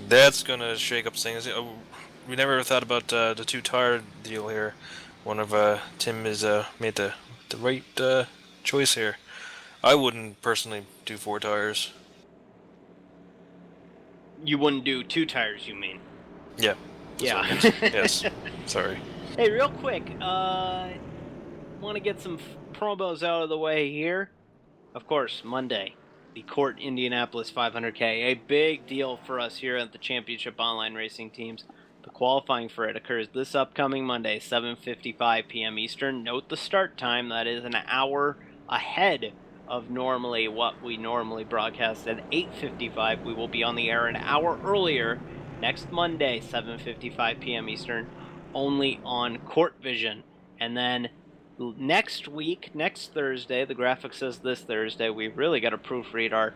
That's gonna shake up things. We never thought about the two-tire deal here. One of Tim has made the right choice here. I wouldn't personally do 4 tires. You wouldn't do two tires, you mean? Yeah. That's what I Yeah. meant. Yes. Sorry. Hey, real quick, want to get some promos out of the way here. Of course, Monday, the CORT Indianapolis 500K, a big deal for us here at the Championship Online Racing Teams. The qualifying for it occurs this upcoming Monday, 7:55 p.m. Eastern. Note the start time, that is an hour ahead of what we normally broadcast at 8:55. We will be on the air an hour earlier next Monday, 7:55 p.m. Eastern, only on Court Vision. And then next week, next Thursday, the graphic says this Thursday, we've really got to proofread our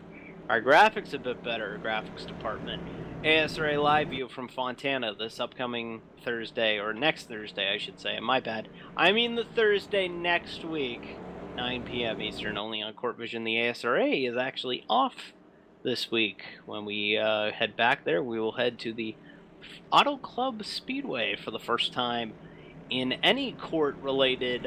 graphics a bit better, graphics department. ASRA live view from Fontana this upcoming Thursday, or next Thursday, I should say. My bad. I mean the Thursday next week, 9 p.m. Eastern, only on Court Vision. The ASRA is actually off this week. When we head back there, we will head to the Auto Club Speedway for the first time in any court-related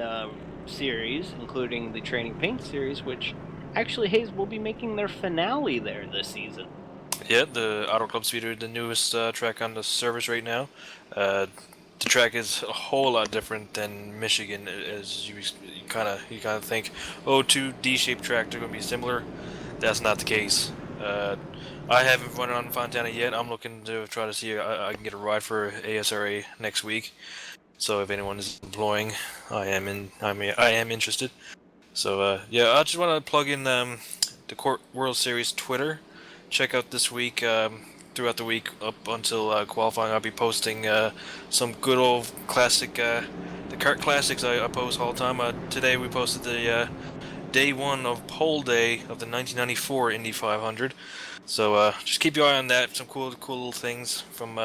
series, including the Training Paint series, which actually Hayes will be making their finale there this season. Yeah, the Auto Club Speedway, the newest track on the service right now. The track is a whole lot different than Michigan, as you kind of think. Oh, two D-shaped track, they're going to be similar. That's not the case. I haven't run it on Fontana yet. I'm looking to try to see if I can get a ride for ASRA next week. So if anyone is employing, I am interested. So yeah, I just want to plug in the Court World Series Twitter. Check out this week, throughout the week up until qualifying. I'll be posting some good old classic, the kart classics I post all the time. Today we posted the day one of pole day of the 1994 Indy 500. So just keep your eye on that. Some cool little things from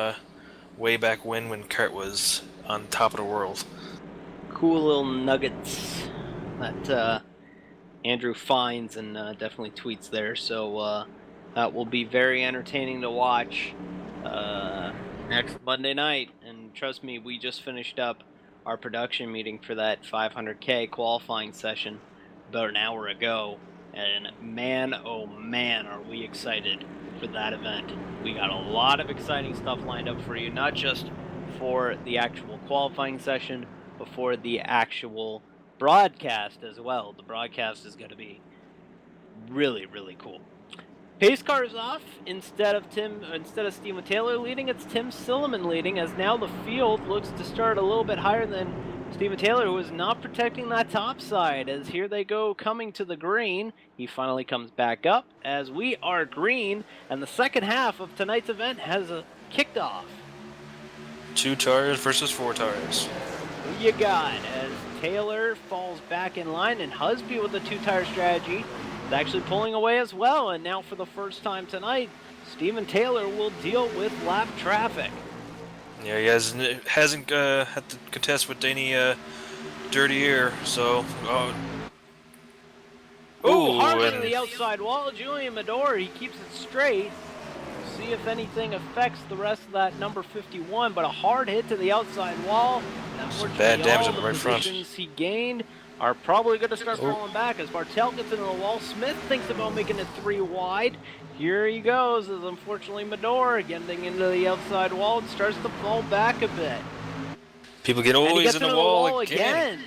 way back when kart was on top of the world. Cool little nuggets that Andrew finds and definitely tweets there. So that will be very entertaining to watch next Monday night. And trust me, we just finished up our production meeting for that 500K qualifying session about an hour ago. And man, oh man, are we excited for that event. We got a lot of exciting stuff lined up for you, not just for the actual qualifying session, but for the actual broadcast as well. The broadcast is going to be really, really cool. Pace car is off. Instead of Steven Taylor leading, it's Tim Silliman leading, as now the field looks to start a little bit higher than Steven Taylor, who is not protecting that top side, as here they go coming to the green. He finally comes back up as we are green, and the second half of tonight's event has kicked off. 2 tires versus 4 tires. Who you got? As Taylor falls back in line, and Husby with the 2-tire strategy is actually pulling away as well. And now for the first time tonight, Steven Taylor will deal with lap traffic. Yeah, he hasn't had to contest with any dirty air, so... hard on the outside wall. Julian Medor, he keeps it straight. See if anything affects the rest of that number 51, but a hard hit to the outside wall. Unfortunately, bad damage all on the the right front. positions he gained are probably going to start falling back as Bartel gets into the wall. Smith thinks about making it 3 wide. Here he goes, as unfortunately Medor getting into the outside wall and starts to fall back a bit. People get always in the wall again.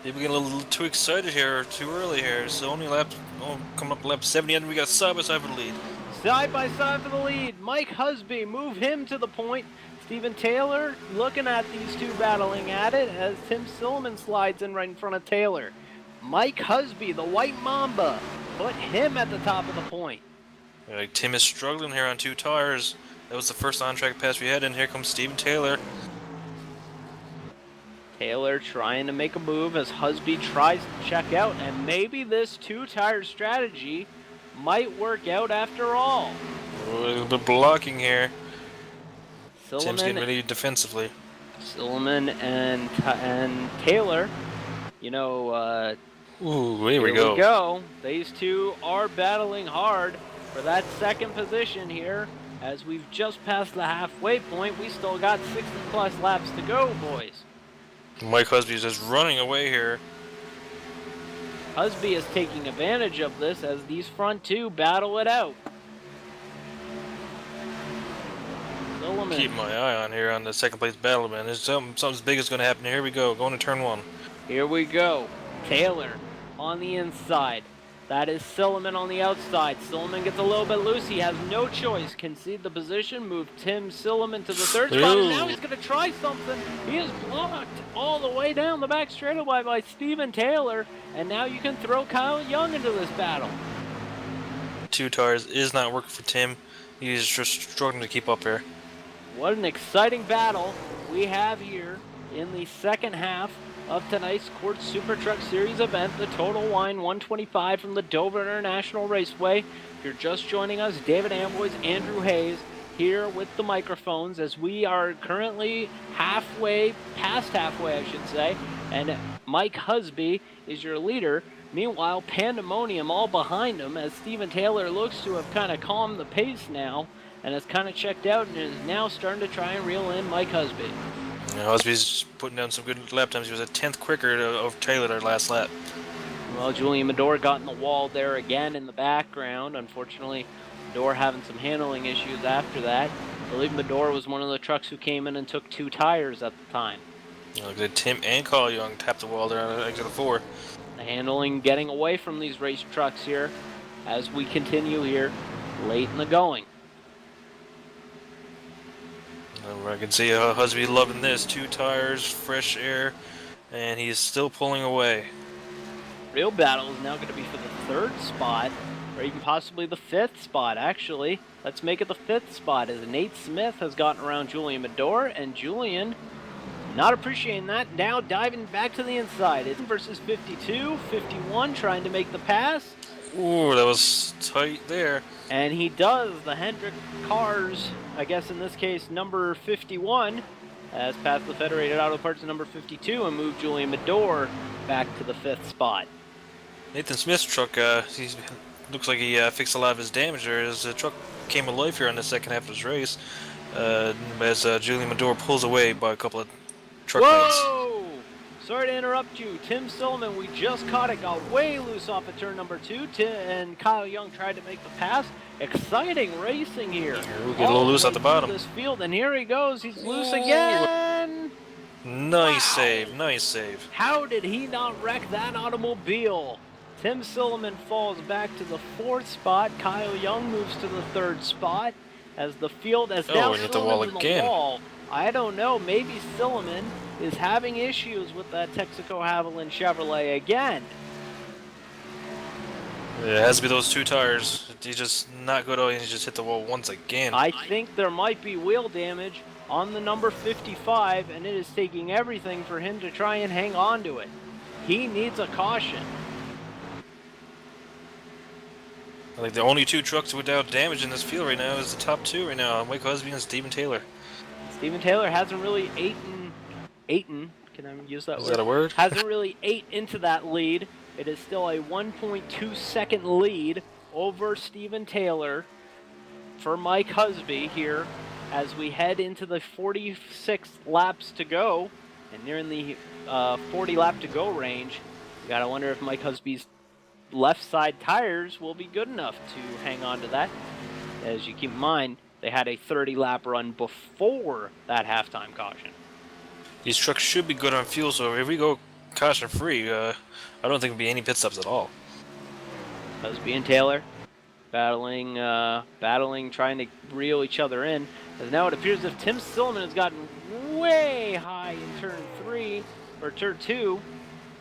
People get a little too excited here, too early here. It's only coming up lap 70, and we got side by side for the lead. Side by side for the lead. Mike Husby, move him to the point. Steven Taylor looking at these two battling at it as Tim Silliman slides in right in front of Taylor. Mike Husby, the White Mamba, put him at the top of the point. Tim is struggling here on 2 tires. That was the first on-track pass we had, and here comes Steven Taylor. Taylor trying to make a move as Husby tries to check out, and maybe this 2-tire strategy might work out after all. A little bit blocking here. Tim's getting Silliman, ready defensively. and Taylor, you know, Ooh, here here we we go. go. These two are battling hard for that second position here. As we've just passed the halfway point, we still got 60+ laps to go, boys. Mike Husby's just running away here. Husby is taking advantage of this as these front two battle it out. Silliman. Keep my eye on here on the second place battle, man. There's something big is going to happen. Here we go. Going to turn 1. Here we go. Taylor on the inside. That is Silliman on the outside. Silliman gets a little bit loose. He has no choice. Concede the position. Move Tim Silliman to the third spot. And now he's going to try something. He is blocked all the way down the back straightaway by Steven Taylor. And now you can throw Kyle Young into this battle. 2 tires is not working for Tim. He's just struggling to keep up here. What an exciting battle we have here in the second half of tonight's CORT Super Truck Series event, the Total Wine 125 from the Dover International Raceway. If you're just joining us, David Amboys, Andrew Hayes here with the microphones as we are currently past halfway, I should say, and Mike Husby is your leader. Meanwhile, pandemonium all behind him as Steven Taylor looks to have kind of calmed the pace now and has kind of checked out and is now starting to try and reel in Mike Husby. Husby's putting down some good lap times. He was a 10th quicker of Taylor their last lap. Well, Julian Medore got in the wall there again in the background. Unfortunately, Medore having some handling issues after that. I believe Medore was one of the trucks who came in and took 2 tires at the time. Look at Tim and Kyle Young tap the wall there on exit 4. The handling getting away from these race trucks here as we continue here late in the going. I can see Husby loving this. 2 tires, fresh air, and he's still pulling away. Real battle is now going to be for the 3rd spot, or even possibly the 5th spot, actually. Let's make it the 5th spot, as Nate Smith has gotten around Julian Medore, and Julian not appreciating that, now diving back to the inside. It's versus 52, 51, trying to make the pass. Ooh, that was tight there. And he does. The Hendrick cars, I guess in this case number 51, has passed the Federated Auto Parts number 52 and moved Julian Medore back to the 5th spot. Nathan Smith's truck, looks like he fixed a lot of his damage there. His truck came alive here in the second half of his race as Julian Medore pulls away by a couple of truck mates. Whoa! Sorry to interrupt you. Tim Silliman, we just caught it, got way loose off of turn number 2. And Kyle Young tried to make the pass. Exciting racing here. We'll get a little loose at the bottom. This field, and here he goes. He's loose again. Nice save, nice save. How did he not wreck that automobile? Tim Silliman falls back to the 4th spot. Kyle Young moves to the 3rd spot as the field has now hit the wall again. I don't know. Maybe Silliman is having issues with that Texaco Haviland Chevrolet again. Yeah, it has to be those 2 tires. He's just not good. He just hit the wall once again. I think there might be wheel damage on the number 55, and it is taking everything for him to try and hang on to it. He needs a caution. I think the only 2 trucks without damage in this field right now is the top 2 right now, Mike Husby and Steven Taylor. Steven Taylor hasn't really can I use that word? Is that a word? Hasn't really ate into that lead. It is still a 1.2 second lead over Steven Taylor for Mike Husby here as we head into the 46 laps to go, and near in the 40 lap to go range. You gotta wonder if Mike Husby's left side tires will be good enough to hang on to that. As you keep in mind, they had a 30 lap run before that halftime caution. These trucks should be good on fuel, so if we go caution free, I don't think there'll be any pit stops at all. Husby and Taylor battling, trying to reel each other in. As now it appears as if Tim Silliman has gotten way high in turn 2,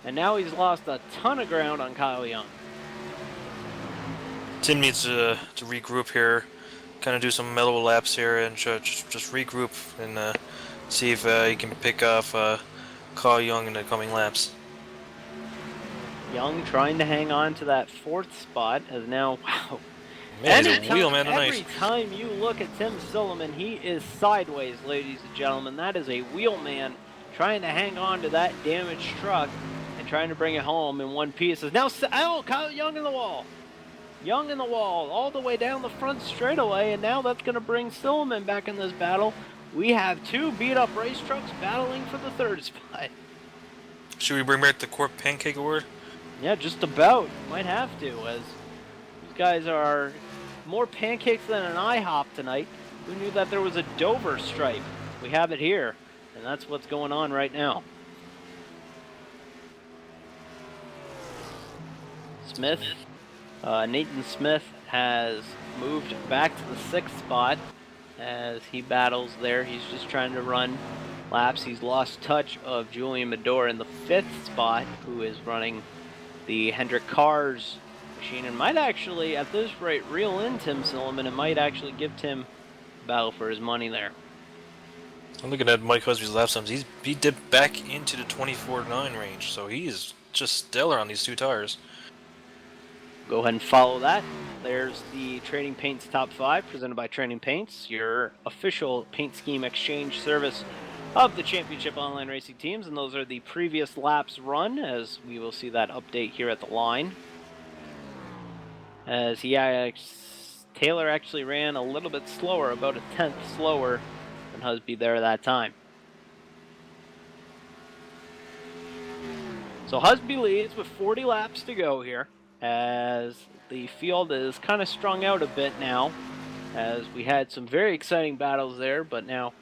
and now he's lost a ton of ground on Kyle Young. Tim needs to regroup here, kind of do some mellow laps here, and just regroup and see if he can pick off Carl Young in the coming laps. Young trying to hang on to that 4th spot as now, wow. Man, he's a wheel man Every tonight. time you look at Tim Silliman, he is sideways, ladies and gentlemen. That is a wheel man trying to hang on to that damaged truck and trying to bring it home in one piece. Is now, oh, Kyle Young in the wall. Young in the wall, all the way down the front straightaway, and now that's going to bring Silliman back in this battle. We have 2 beat-up race trucks battling for the 3rd spot. Should we bring back the CORT Pancake Award? Yeah, just about. Might have to, as these guys are more pancakes than an IHOP tonight. Who knew that there was a Dover stripe? We have it here, and that's what's going on right now. Smith, Nathan Smith has moved back to the 6th spot as he battles there. He's just trying to run laps. He's lost touch of Julian Medore in the 5th spot, who is running the Hendrick Cars machine and might actually, at this rate, reel in Tim Silliman and might actually give Tim a battle for his money there. I'm looking at Mike Husby's lap times. He dipped back into the 24.9 range, so he is just stellar on these 2 tires. Go ahead and follow that. There's the Trading Paints Top 5 presented by Trading Paints, your official paint scheme exchange service of the Championship Online Racing Teams, and those are the previous laps run, as we will see that update here at the line. As Taylor actually ran a little bit slower, about a 10th slower than Husby there at that time. So Husby leads with 40 laps to go here, as the field is kind of strung out a bit now, as we had some very exciting battles there, but now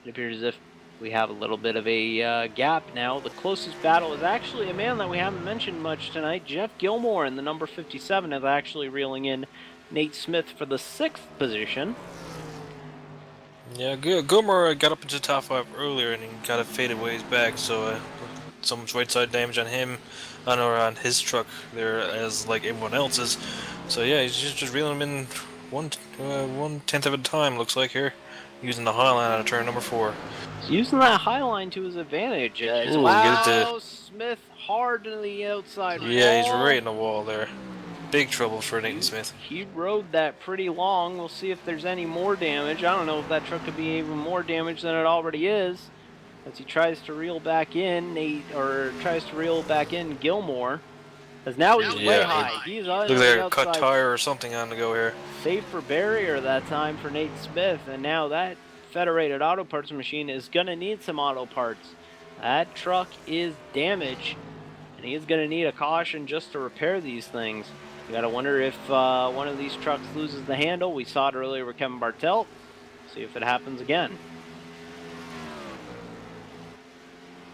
it appears as if we have a little bit of a gap now. The closest battle is actually a man that we haven't mentioned much tonight. Jeff Gilmore in the number 57 is actually reeling in Nate Smith for the 6th position. Yeah, Gilmore got up into the top 5 earlier and he got a faded ways back, so some right side damage on him, on his truck there, as like everyone else's. So yeah, he's just reeling him in 1/10 of a time, looks like here, using the high line out of turn number 4. He's using that high line to his advantage. Ooh, Wow, Smith hard to the outside yeah, wall. he's right in the wall there. Big trouble for Nathan Smith. He rode that pretty long. We'll see if there's any more damage. I don't know if that truck could be even more damage than it already is. As he tries to reel back in, Gilmore. As now he's way high. He's on looks the like a cut outside. tire or something on the go here. Safe for barrier that time for Nate Smith, and now that Federated Auto Parts machine is going to need some auto parts. That truck is damaged, and he is going to need a caution just to repair these things. You got to wonder if one of these trucks loses the handle. We saw it earlier with Kevin Bartelt. See if it happens again.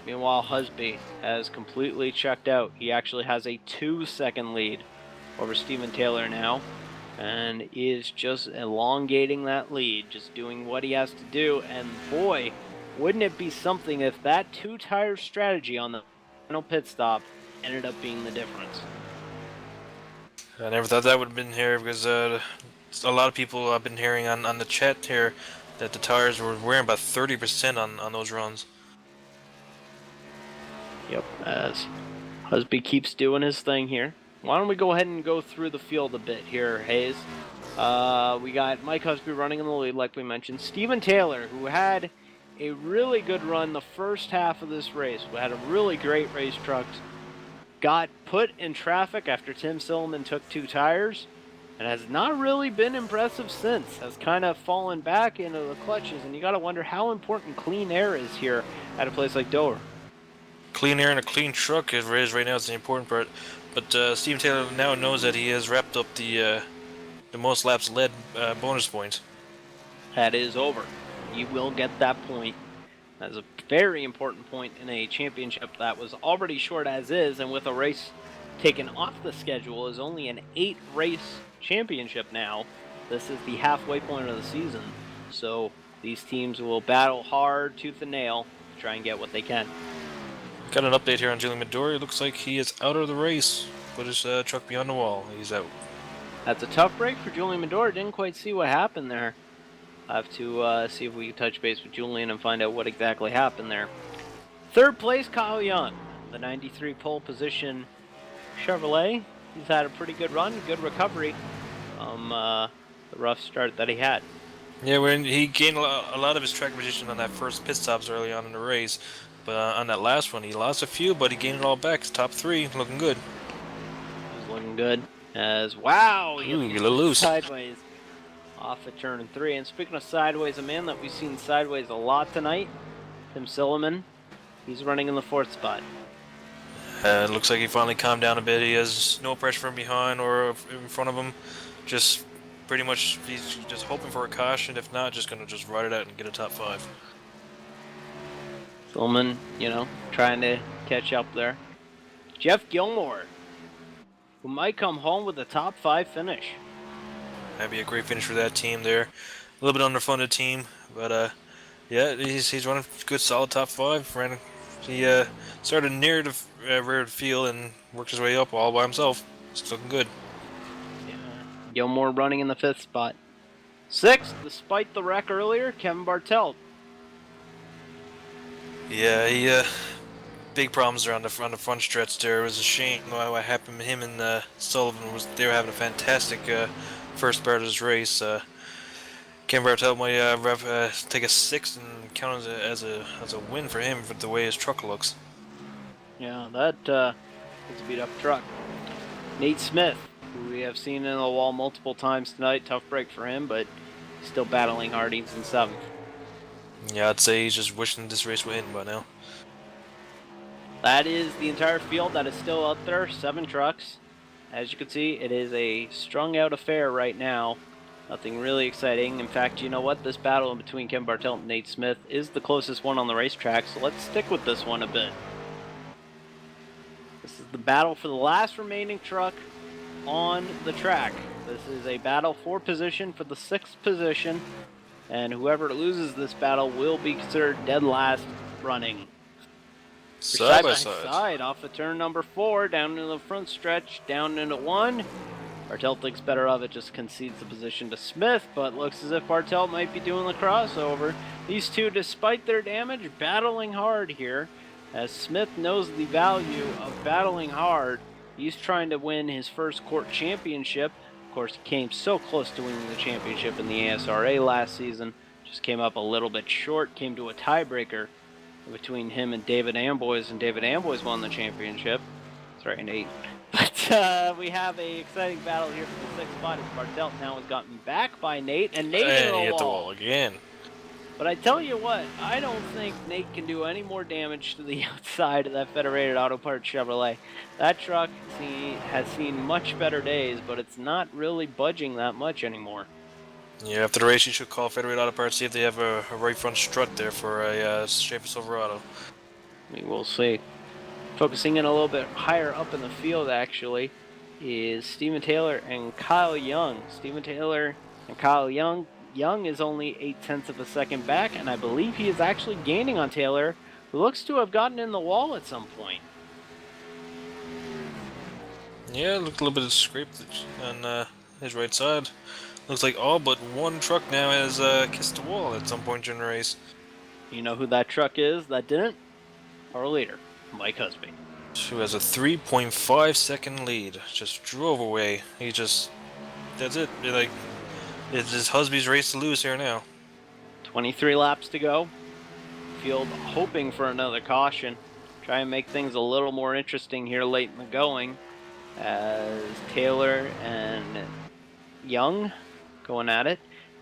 Meanwhile, Husby has completely checked out. He actually has a 2-second lead over Steven Taylor now, and is just elongating that lead, just doing what he has to do. And boy, wouldn't it be something if that 2-tire strategy on the final pit stop ended up being the difference. I never thought that would have been here, because a lot of people I've been hearing on the chat here that the tires were wearing about 30% on those runs. Yep, as Husby keeps doing his thing here. Why don't we go ahead and go through the field a bit here, Hayes? We got Mike Husby running in the lead, like we mentioned. Steven Taylor, who had a really good run the first half of this race. We had a really great race truck. Got put in traffic after Tim Silliman took 2 tires, and has not really been impressive since. Has kind of fallen back into the clutches, and you got to wonder how important clean air is here at a place like Dover. Clean air and a clean truck is right now is the important part. But Steven Taylor now knows that he has wrapped up the most laps led bonus points. That is over. You will get that point. That's a very important point in a championship that was already short as is, and with a race taken off the schedule, is only an 8-race championship now. This is the halfway point of the season, so these teams will battle hard, tooth and nail, to try and get what they can. Got an update here on Julian Medore. It looks like he is out of the race. Put his truck behind the wall. He's out. That's a tough break for Julian Medora. Didn't quite see what happened there. I have to see if we can touch base with Julian and find out what exactly happened there. Third place, Kyle Young, the 93 pole position Chevrolet. He's had a pretty good run, good recovery from the rough start that he had. Yeah, when he gained a lot of his track position on that first pit stops early on in the race, but on that last one he lost a few, but he gained it all back. His top three, looking good. He's looking good. Wow, he Ooh, gets get a little loose. sideways off of turn 3. And speaking of sideways, a man that we've seen sideways a lot tonight, Tim Silliman. He's running in the 4th spot. It looks like he finally calmed down a bit. He has no pressure from behind or in front of him. Just pretty much, he's just hoping for a caution. If not, just gonna just ride it out and get a top 5. Silliman, trying to catch up there. Jeff Gilmore, who might come home with a top 5 finish. That'd be a great finish for that team there. A little bit underfunded team, but yeah, he's running good, solid top 5. He started near the rear of the field and worked his way up all by himself. It's looking good. Yeah. Gilmore running in the 5th spot. 6th, despite the wreck earlier, Kevin Bartelt. Yeah, he big problems around the front stretch there. It was a shame what happened to him and Sullivan. They were having a fantastic first part of this race. Ken Bartelt might take a 6th and count as a win for him for the way his truck looks. Yeah, that is a beat up truck. Nate Smith, who we have seen in the wall multiple times tonight. Tough break for him, but still battling hard. He's in 7th. Yeah, I'd say he's just wishing this race would end by now. That is the entire field that is still out there. 7 trucks. As you can see, it is a strung out affair right now. Nothing really exciting. In fact, you know what? This battle in between Kevin Bartelt and Nate Smith is the closest one on the racetrack, so let's stick with this one a bit. This is the battle for the last remaining truck on the track. This is a battle for position for the 6th position, and whoever loses this battle will be considered dead last running. Side by side. Off of turn number 4, down into the front stretch, down into 1. Bartelt thinks better of it, just concedes the position to Smith, but looks as if Bartelt might be doing the crossover. These two, despite their damage, battling hard here. As Smith knows the value of battling hard, he's trying to win his first CORT championship. Of course, he came so close to winning the championship in the ASRA last season. Just came up a little bit short, came to a tiebreaker between him and David Amboys, and David Amboys won the championship. Sorry, Nate. But we have a exciting battle here for the 6th spot as Bartelt now has gotten back by Nate, and Nate hit the wall again. But I tell you what, I don't think Nate can do any more damage to the outside of that Federated Auto Parts Chevrolet. That truck has seen much better days, but it's not really budging that much anymore. Yeah, after the race, you should call Federated Auto Parts, see if they have a right front strut there for a Schaefer Silverado. We will see. Focusing in a little bit higher up in the field, actually, is Steven Taylor and Kyle Young. Steven Taylor and Kyle Young. Young is only 0.8 of a second back, and I believe he is actually gaining on Taylor, who looks to have gotten in the wall at some point. Yeah, looked a little bit scraped on his right side. Looks like all but one truck now has kissed the wall at some point during the race. You know who that truck is that didn't? Our leader, Mike Husby. Who has a 3.5 second lead. Just drove away. That's it. It's just Husby's race to lose here now. 23 laps to go. Field hoping for another caution. Try and make things a little more interesting here late in the going. As Taylor and Young going at it.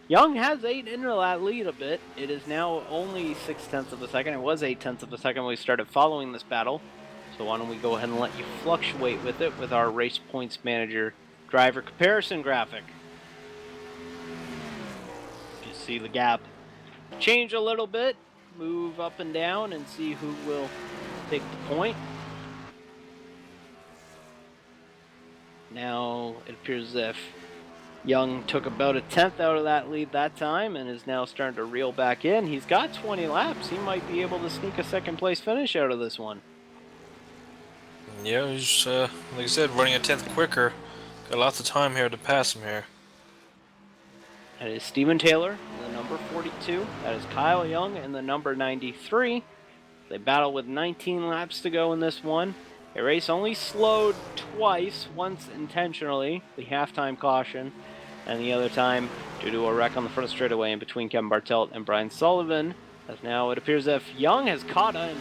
Young has 8 into that lead a bit. It is now only 0.6 of a second. It was 0.8 of a second when we started following this battle. So why don't we go ahead and let you fluctuate with it with our Race Points Manager driver comparison graphic. You see the gap change a little bit, move up and down, and see who will take the point. Now it appears as if Young took about 1/10 out of that lead that time and is now starting to reel back in. He's got 20 laps. He might be able to sneak a second place finish out of this one. Yeah, he's, like I said, running 1/10 quicker Got lots of time here to pass him here. That is Steven Taylor in the number 42. That is Kyle Young in the number 93. They battle with 19 laps to go in this one. A race only slowed twice, once intentionally, the halftime caution, and the other time due to a wreck on the front straightaway in between Kevin Bartelt and Brian Sullivan. As now it appears as if Young has caught him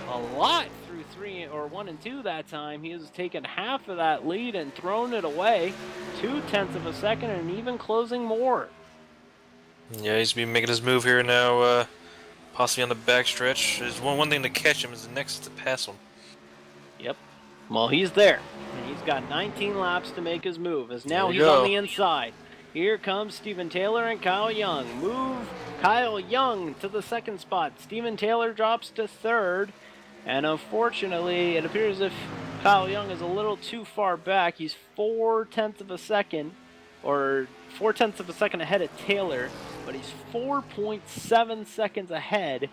a lot through 1 and 2 that time. He has taken half of that lead and thrown it away, 0.2 of a second, and even closing more. Yeah, he's been making his move here now, possibly on the backstretch. There's one thing to catch him, is the next to pass him. Yep. Well, he's there. And he's got 19 laps to make his move, as now he's go. on the inside. Here comes Steven Taylor and Kyle Young. Move Kyle Young to the second spot. Steven Taylor drops to third. And unfortunately, it appears as if Kyle Young is a little too far back. He's 0.4 of a second, or 0.4 of a second ahead of Taylor, but he's 4.7 seconds ahead,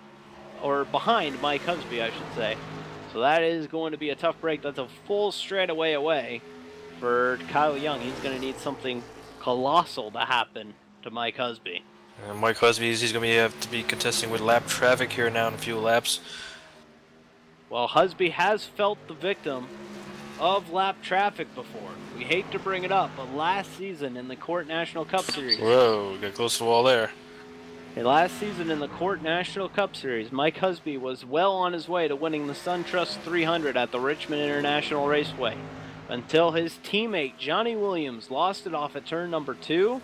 or behind Mike Husby, I should say. So that is going to be a tough break. That's a full straightaway away for Kyle Young. He's going to need something colossal to happen to Mike Husby. And Mike Husby, he's going to have to be contesting with lap traffic here now in a few laps. Well, Husby has felt the victim of lap traffic before. We hate to bring it up, but last season in the CORT National Cup Series. Whoa, got close to the wall there. Last season in the CORT National Cup Series, Mike Husby was well on his way to winning the SunTrust 300 at the Richmond International Raceway, until his teammate Johnny Williams lost it off at turn number 2,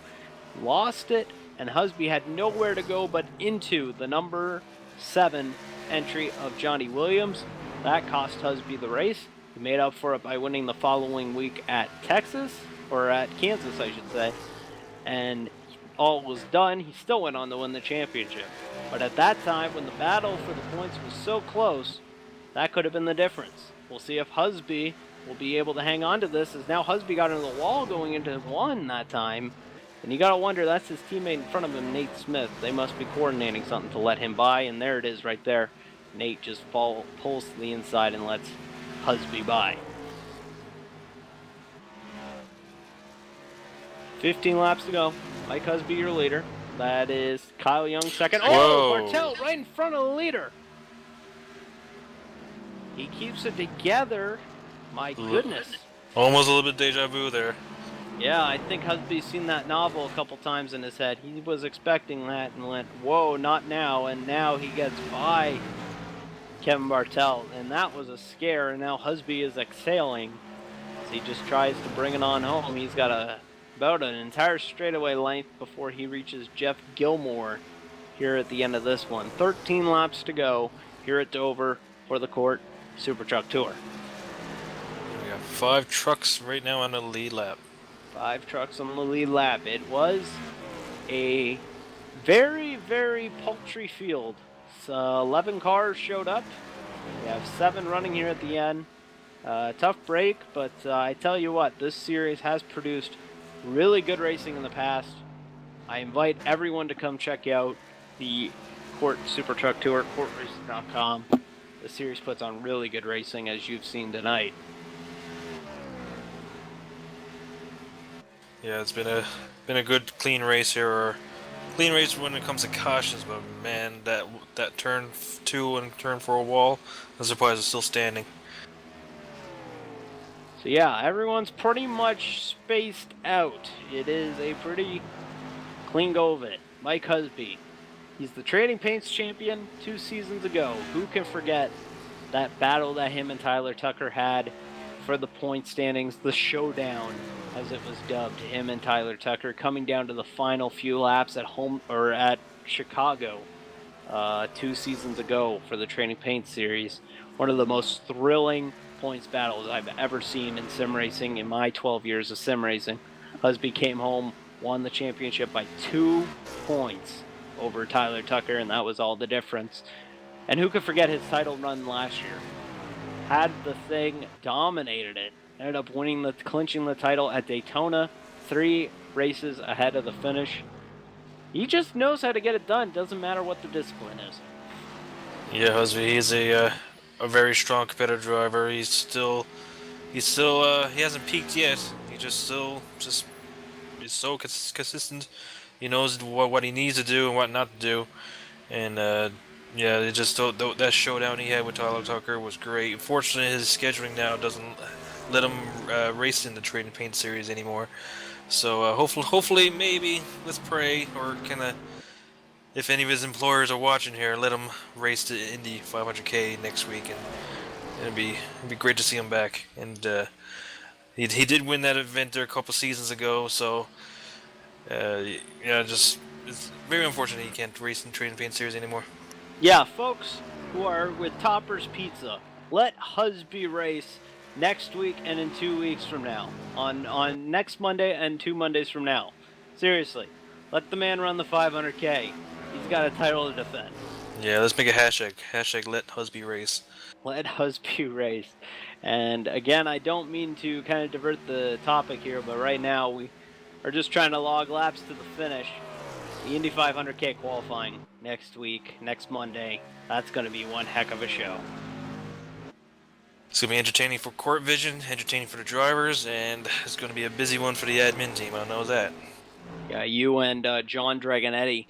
lost it, and Husby had nowhere to go but into the number 7 entry of Johnny Williams. That cost Husby the race. He made up for it by winning the following week at Kansas, I should say, and all was done. He still went on to win the championship. But at that time, when the battle for the points was so close, that could have been the difference. We'll see if Husby will be able to hang on to this, as now Husby got into the wall going into 1 that time. And you gotta wonder, that's his teammate in front of him, Nate Smith. They must be coordinating something to let him by, and there it is right there. Nate just pulls to the inside and lets Husby by. 15 laps to go. Mike Husby, your leader. That is Kyle Young second. Oh, Bartelt right in front of the leader. He keeps it together. My goodness. Almost a little bit deja vu there. Yeah, I think Husby's seen that novel a couple times in his head. He was expecting that and went, whoa, not now. And now he gets by Kevin Bartelt. And that was a scare. And now Husby is exhaling as he just tries to bring it on home. He's got about an entire straightaway length before he reaches Jeff Gilmore here at the end of this one. 13 laps to go here at Dover for the CORT SuperTruck Tour. We got 5 trucks right now on the lead lap. 5 trucks on the lead lap. It was a very, very paltry field. 11 cars showed up. We have 7 running here at the end. Tough break, but I tell you what, this series has produced really good racing in the past. I invite everyone to come check out the CORT SuperTruck Tour, CORTRacing.com. The series puts on really good racing, as you've seen tonight. Yeah, it's been a good clean race here, or clean race when it comes to cautions. But man, that turn 2 and turn 4 wall, I'm surprised it's still standing. So yeah, everyone's pretty much spaced out. It is a pretty clean go of it. Mike Husby, he's the Trading Paints champion 2 seasons ago. Who can forget that battle that him and Tyler Tucker had for the point standings, the showdown, as it was dubbed, him and Tyler Tucker, coming down to the final few laps at home, or at Chicago 2 seasons ago for the Trading Paints series. One of the most thrilling points battles I've ever seen in sim racing in my 12 years of sim racing. Husby came home, won the championship by 2 points over Tyler Tucker, and that was all the difference. And who could forget his title run last year? Had the thing, dominated it. Ended up clinching the title at Daytona, 3 races ahead of the finish. He just knows how to get it done. Doesn't matter what the discipline is. Yeah, Husby, he's a very strong competitive driver. He hasn't peaked yet. He just is so consistent. He knows what he needs to do and what not to do. And yeah, it just that showdown he had with Tyler Tucker was great. Unfortunately, his scheduling now doesn't let him race in the Trade and Paint series anymore. So hopefully, maybe let's pray, or kind of, if any of his employers are watching here, let him race to Indy 500K next week, and it'd be great to see him back. And he did win that event there a couple seasons ago, so yeah, just it's very unfortunate he can't race in Trade and Paint series anymore. Yeah, folks who are with Topper's Pizza, let Husby race next week and in 2 weeks from now. On next Monday and 2 Mondays from now. Seriously, let the man run the 500K. He's got a title to defend. Yeah, let's make a hashtag let Husby race. Let Husby race. And again, I don't mean to kind of divert the topic here, but right now we are just trying to log laps to the finish. The Indy 500K qualifying next week, next Monday. That's going to be one heck of a show. It's going to be entertaining for Court Vision, entertaining for the drivers, and it's going to be a busy one for the admin team, I know that. Yeah, you and John Dragonetti,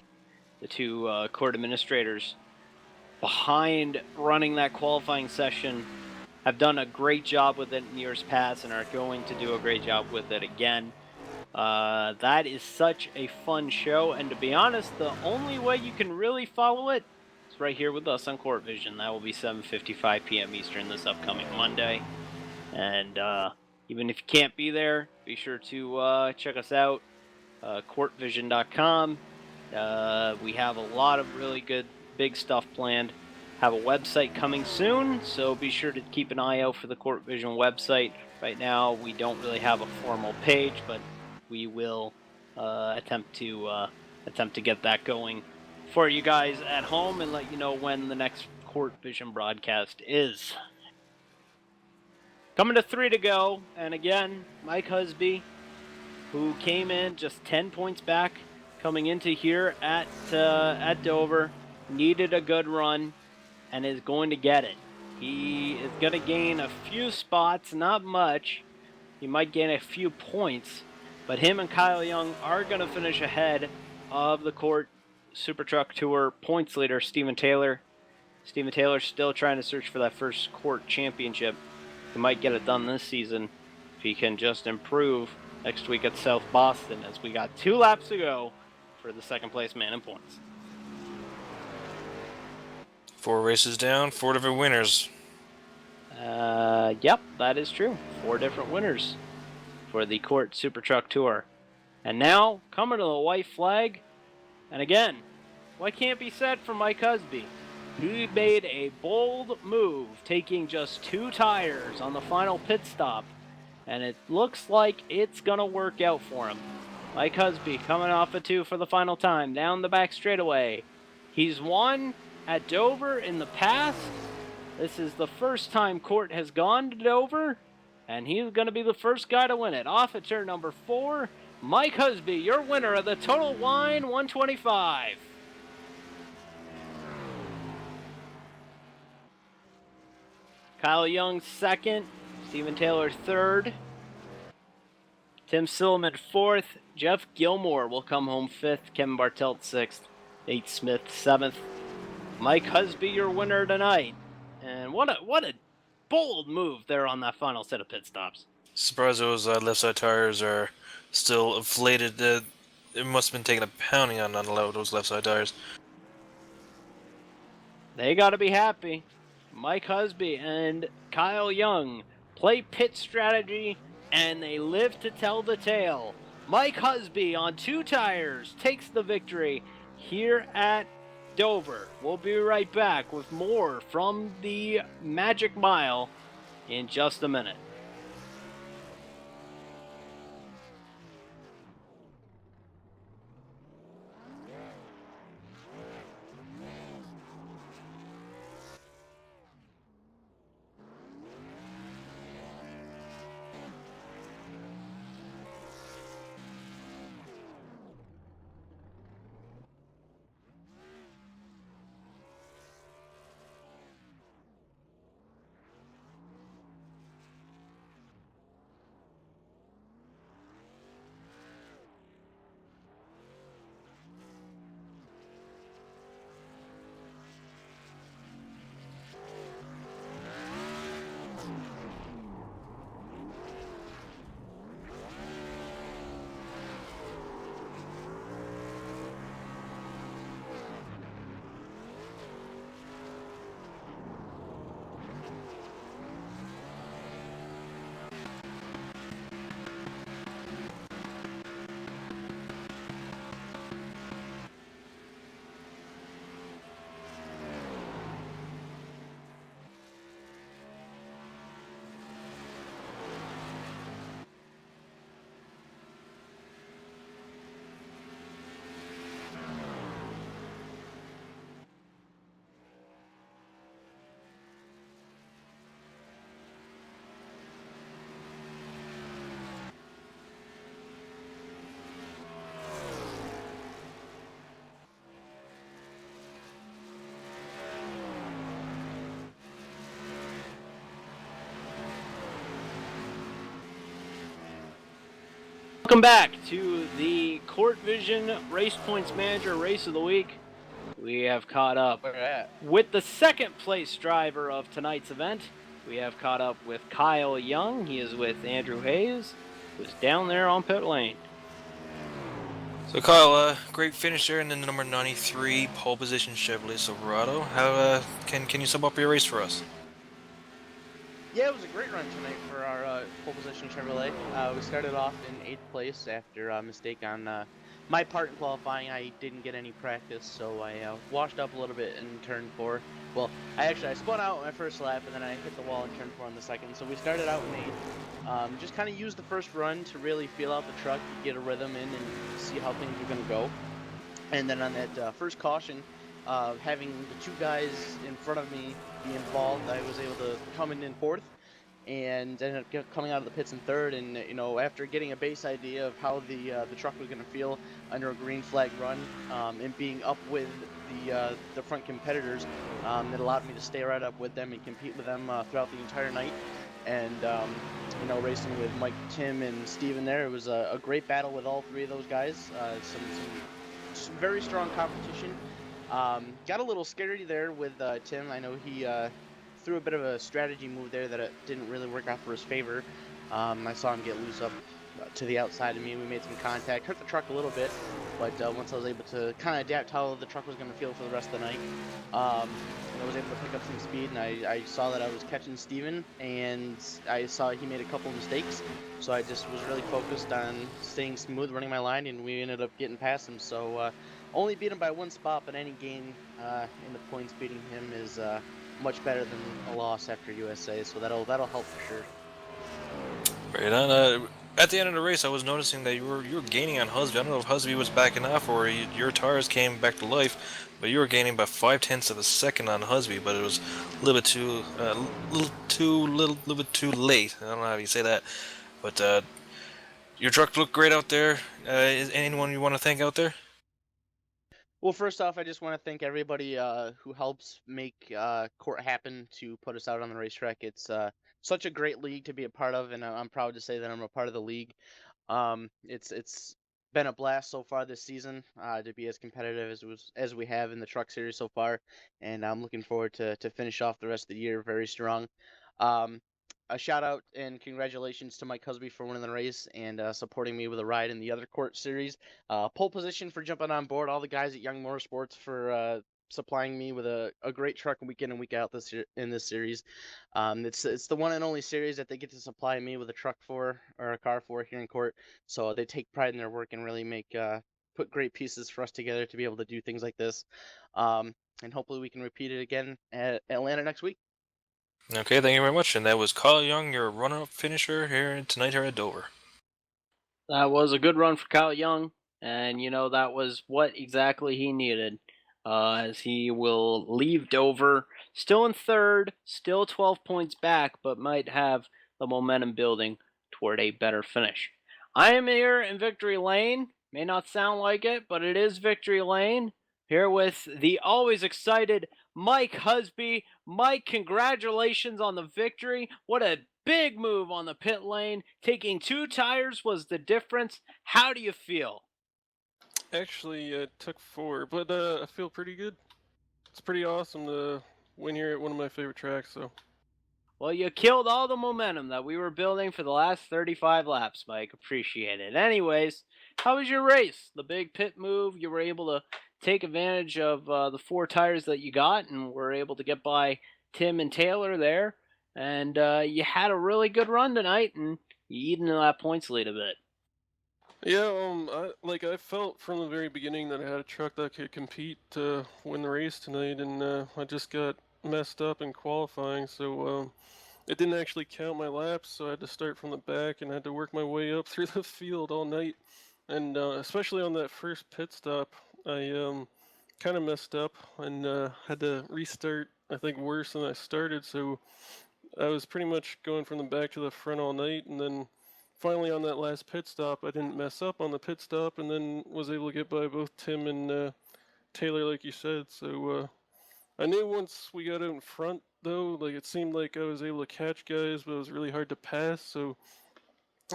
the two court administrators behind running that qualifying session, have done a great job with it in years past and are going to do a great job with it again. That is such a fun show, and to be honest, the only way you can really follow it is right here with us on Court Vision. That will be 7:55 p.m. Eastern this upcoming Monday. And even if you can't be there, be sure to check us out, courtvision.com. We have a lot of really good big stuff planned. Have a website coming soon, so be sure to keep an eye out for the Court Vision website. Right now, we don't really have a formal page, but we will attempt to get that going for you guys at home and let you know when the next Court Vision broadcast is. Coming to 3 to go, and again, Mike Husby, who came in just 10 points back coming into here at Dover, needed a good run and is going to get it. He is going to gain a few spots, not much. He might gain a few points, but him and Kyle Young are going to finish ahead of the Court SuperTruck Tour points leader, Steven Taylor. Steven Taylor still trying to search for that first Court championship. He might get it done this season if he can just improve next week at South Boston, as we got 2 laps to go for the second place man in points. 4 races down, 4 different winners. Yep, that is true. 4 different winners for the Court SuperTruck Tour. And now, coming to the white flag, and again, what can't be said for Mike Husby? He made a bold move, taking just 2 tires on the final pit stop, and it looks like it's going to work out for him. Mike Husby coming off a 2 for the final time, down the back straightaway. He's won at Dover in the past. This is the first time Court has gone to Dover, and he's going to be the first guy to win it. Off at turn number 4, Mike Husby, your winner of the Total Wine 125. Kyle Young second, Steven Taylor third, Tim Silliman fourth, Jeff Gilmore will come home fifth, Kevin Bartelt sixth, Nate Smith seventh. Mike Husby, your winner tonight. And what a bold move there on that final set of pit stops. Surprised those left side tires are still inflated. It must have been taking a pounding on those left side tires. They got to be happy. Mike Husby and Kyle Young play pit strategy, and they live to tell the tale. Mike Husby on 2 tires takes the victory here at Dover. We'll be right back with more from the Magic Mile in just a minute. Welcome back to the Court Vision Race Points Manager Race of the Week. We have caught up Where at? with the second place driver of tonight's event. We have caught up with Kyle Young. He is with Andrew Hayes, who's down there on pit lane. So Kyle, great finish there, and then the number 93 pole position Chevrolet Silverado. How can you sum up your race for us? Yeah, it was a great run tonight for our pole position Chevrolet. We started off in 8th place after a mistake on my part in qualifying. I didn't get any practice, so I washed up a little bit in turn 4. Well, I spun out my first lap, and then I hit the wall in turn 4 on the second. So we started out in 8th. Just kind of used the first run to really feel out the truck, get a rhythm in, and see how things were going to go. And then on that first caution, having the two guys in front of me be involved, I was able to come in 4th and ended up coming out of the pits in 3rd. And after getting a base idea of how the truck was going to feel under a green flag run, and being up with the front competitors, it allowed me to stay right up with them and compete with them throughout the entire night. And racing with Mike, Tim, and Steven there, it was a great battle with all three of those guys. Some very strong competition. Got a little scary there with Tim. I know he threw a bit of a strategy move there that it didn't really work out for his favor. I saw him get loose up to the outside of me. We made some contact, hurt the truck a little bit, but once I was able to kind of adapt how the truck was going to feel for the rest of the night, I was able to pick up some speed, and I saw that I was catching Steven, and I saw he made a couple of mistakes, so I just was really focused on staying smooth, running my line, and we ended up getting past him. So only beat him by 1 spot, but any gain in the points beating him is much better than a loss after USA, so that'll help for sure. Right on. At the end of the race, I was noticing that you were gaining on Husby. I don't know if Husby was backing off or your tires came back to life, but you were gaining by 0.5 of a second on Husby. But it was a little bit too late. I don't know how you say that, but your truck looked great out there. Is anyone you want to thank out there? Well, first off, I just want to thank everybody who helps make court happen to put us out on the racetrack. It's such a great league to be a part of, and I'm proud to say that I'm a part of the league. It's been a blast so far this season to be as competitive as we have in the truck series so far, and I'm looking forward to finish off the rest of the year very strong. Um, a shout out and congratulations to Mike Husby for winning the race and supporting me with a ride in the other court series. Pole position for jumping on board. All the guys at Young Motorsports for supplying me with a great truck week in and week out in this series. It's the one and only series that they get to supply me with a truck for or a car for here in court. So they take pride in their work and really make put great pieces for us together to be able to do things like this. And hopefully we can repeat it again at Atlanta next week. Okay, thank you very much. And that was Kyle Young, your runner-up finisher tonight here at Dover. That was a good run for Kyle Young, and that was what exactly he needed. As he will leave Dover still in 3rd, still 12 points back, but might have the momentum building toward a better finish. I am here in Victory Lane. May not sound like it, but it is Victory Lane. Here with the always excited Mike Husby. Mike, congratulations on the victory. What a big move on the pit lane. Taking 2 tires was the difference. How do you feel? Actually, it took 4, but I feel pretty good. It's pretty awesome to win here at one of my favorite tracks. So Well, you killed all the momentum that we were building for the last 35 laps, Mike. Appreciate it. Anyways, how was your race? The big pit move, you were able to take advantage of the 4 tires that you got and were able to get by Tim and Taylor there. And you had a really good run tonight, and you eaten into that points lead a bit. yeah, I felt from the very beginning that I had a truck that could compete to win the race tonight, and I just got messed up in qualifying, so it didn't actually count my laps, so I had to start from the back and had to work my way up through the field all night, and especially on that first pit stop, I kind of messed up and had to restart. I think worse than I started, so I was pretty much going from the back to the front all night, and then finally on that last pit stop, I didn't mess up on the pit stop, and then was able to get by both Tim and Taylor, like you said. So I knew once we got out in front, though, it seemed like I was able to catch guys, but it was really hard to pass. So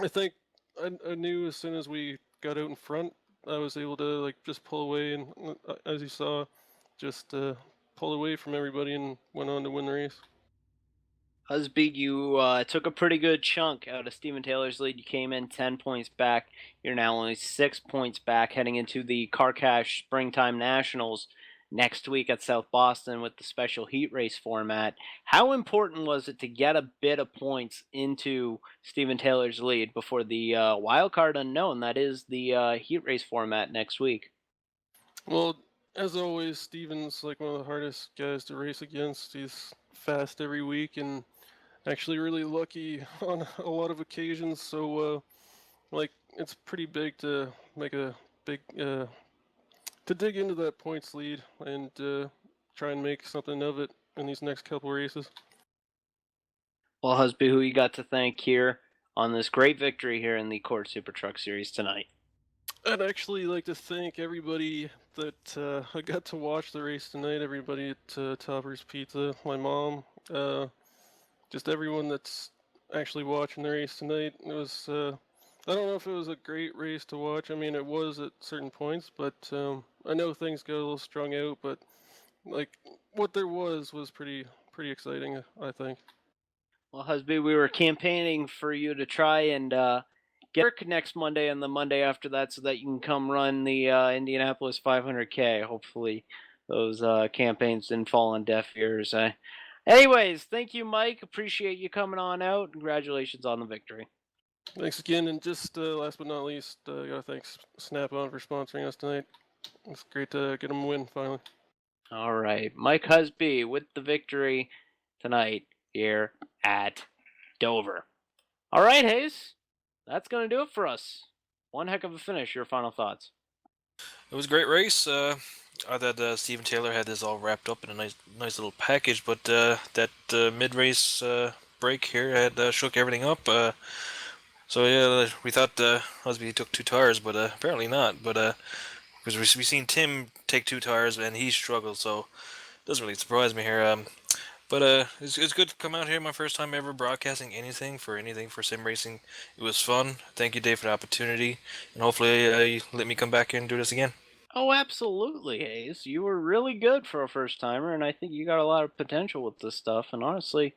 I think I knew as soon as we got out in front, I was able to like just pull away and, as you saw, just pull away from everybody and went on to win the race. Husby, you took a pretty good chunk out of Steven Taylor's lead. You came in 10 points back. You're now only 6 points back heading into the Car Cash Springtime Nationals next week at South Boston with the special heat race format. How important was it to get a bit of points into Steven Taylor's lead before the wild card unknown? That is the heat race format next week. Well, as always, Steven's like one of the hardest guys to race against. He's fast every week and actually really lucky on a lot of occasions. So, like, it's pretty big to make a big to dig into that points lead and try and make something of it in these next couple races. Well, Husby, who you got to thank here on this great victory here in the CORT SuperTruck Series tonight? I'd actually like to thank everybody that I got to watch the race tonight. Everybody at Topper's Pizza, my mom, just everyone that's actually watching the race tonight. It was I don't know if it was a great race to watch. I mean, it was at certain points, but I know things got a little strung out. But like what there was pretty exciting, I think. Well, Husby, we were campaigning for you to try and get work next Monday and the Monday after that so that you can come run the Indianapolis 500K. Hopefully, those campaigns didn't fall on deaf ears. Anyways, thank you, Mike. Appreciate you coming on out. Congratulations on the victory. Thanks again, and just last but not least, gotta thank Snap-on for sponsoring us tonight. It's great to get them a win finally. All right, Mike Husby with the victory tonight here at Dover. All right, Hayes, that's going to do it for us. One heck of a finish. Your final thoughts? It was a great race. I thought Steven Taylor had this all wrapped up in a nice little package, but that mid-race break here had shook everything up. So yeah, we thought Husby took 2 tires, but apparently not. But because we've seen Tim take 2 tires and he struggled, so it doesn't really surprise me here. But it's good to come out here. My first time ever broadcasting anything for sim racing. It was fun. Thank you, Dave, for the opportunity, and hopefully you let me come back here and do this again. Oh, absolutely, Hayes. You were really good for a first timer, and I think you got a lot of potential with this stuff. And honestly,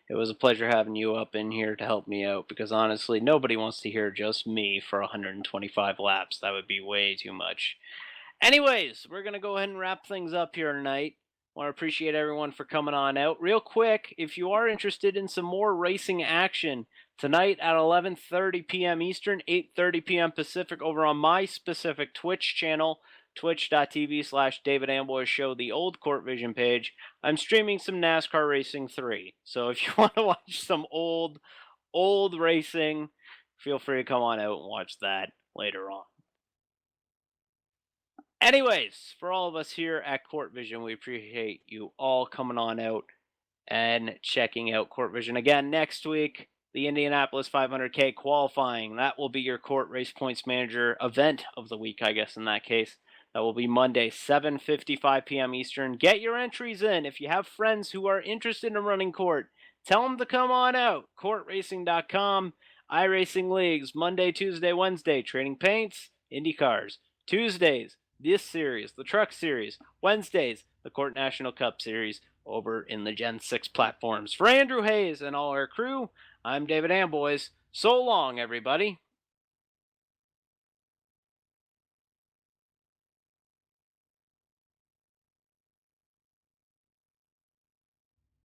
it was a pleasure having you up in here to help me out because honestly, nobody wants to hear just me for 125 laps. That would be way too much. Anyways, we're going to go ahead and wrap things up here tonight. I want to appreciate everyone for coming on out. Real quick, if you are interested in some more racing action, tonight at 11:30 p.m. Eastern, 8:30 p.m. Pacific, over on my specific Twitch channel, twitch.tv/David Amboy Show, the old Court Vision page, I'm streaming some NASCAR Racing 3. So if you want to watch some old racing, feel free to come on out and watch that later on. Anyways, for all of us here at Court Vision, we appreciate you all coming on out and checking out Court Vision again next week. The Indianapolis 500K qualifying. That will be your Court Race Points Manager event of the week, I guess, in that case. That will be Monday, 7:55 p.m. Eastern. Get your entries in. If you have friends who are interested in running Court, tell them to come on out. CourtRacing.com, iRacing Leagues, Monday, Tuesday, Wednesday, trading paints, Indy cars. Tuesdays, this series, the Truck Series. Wednesdays, the Court National Cup Series over in the Gen 6 platforms. For Andrew Hayes and all our crew, I'm David Amboys. So long, everybody.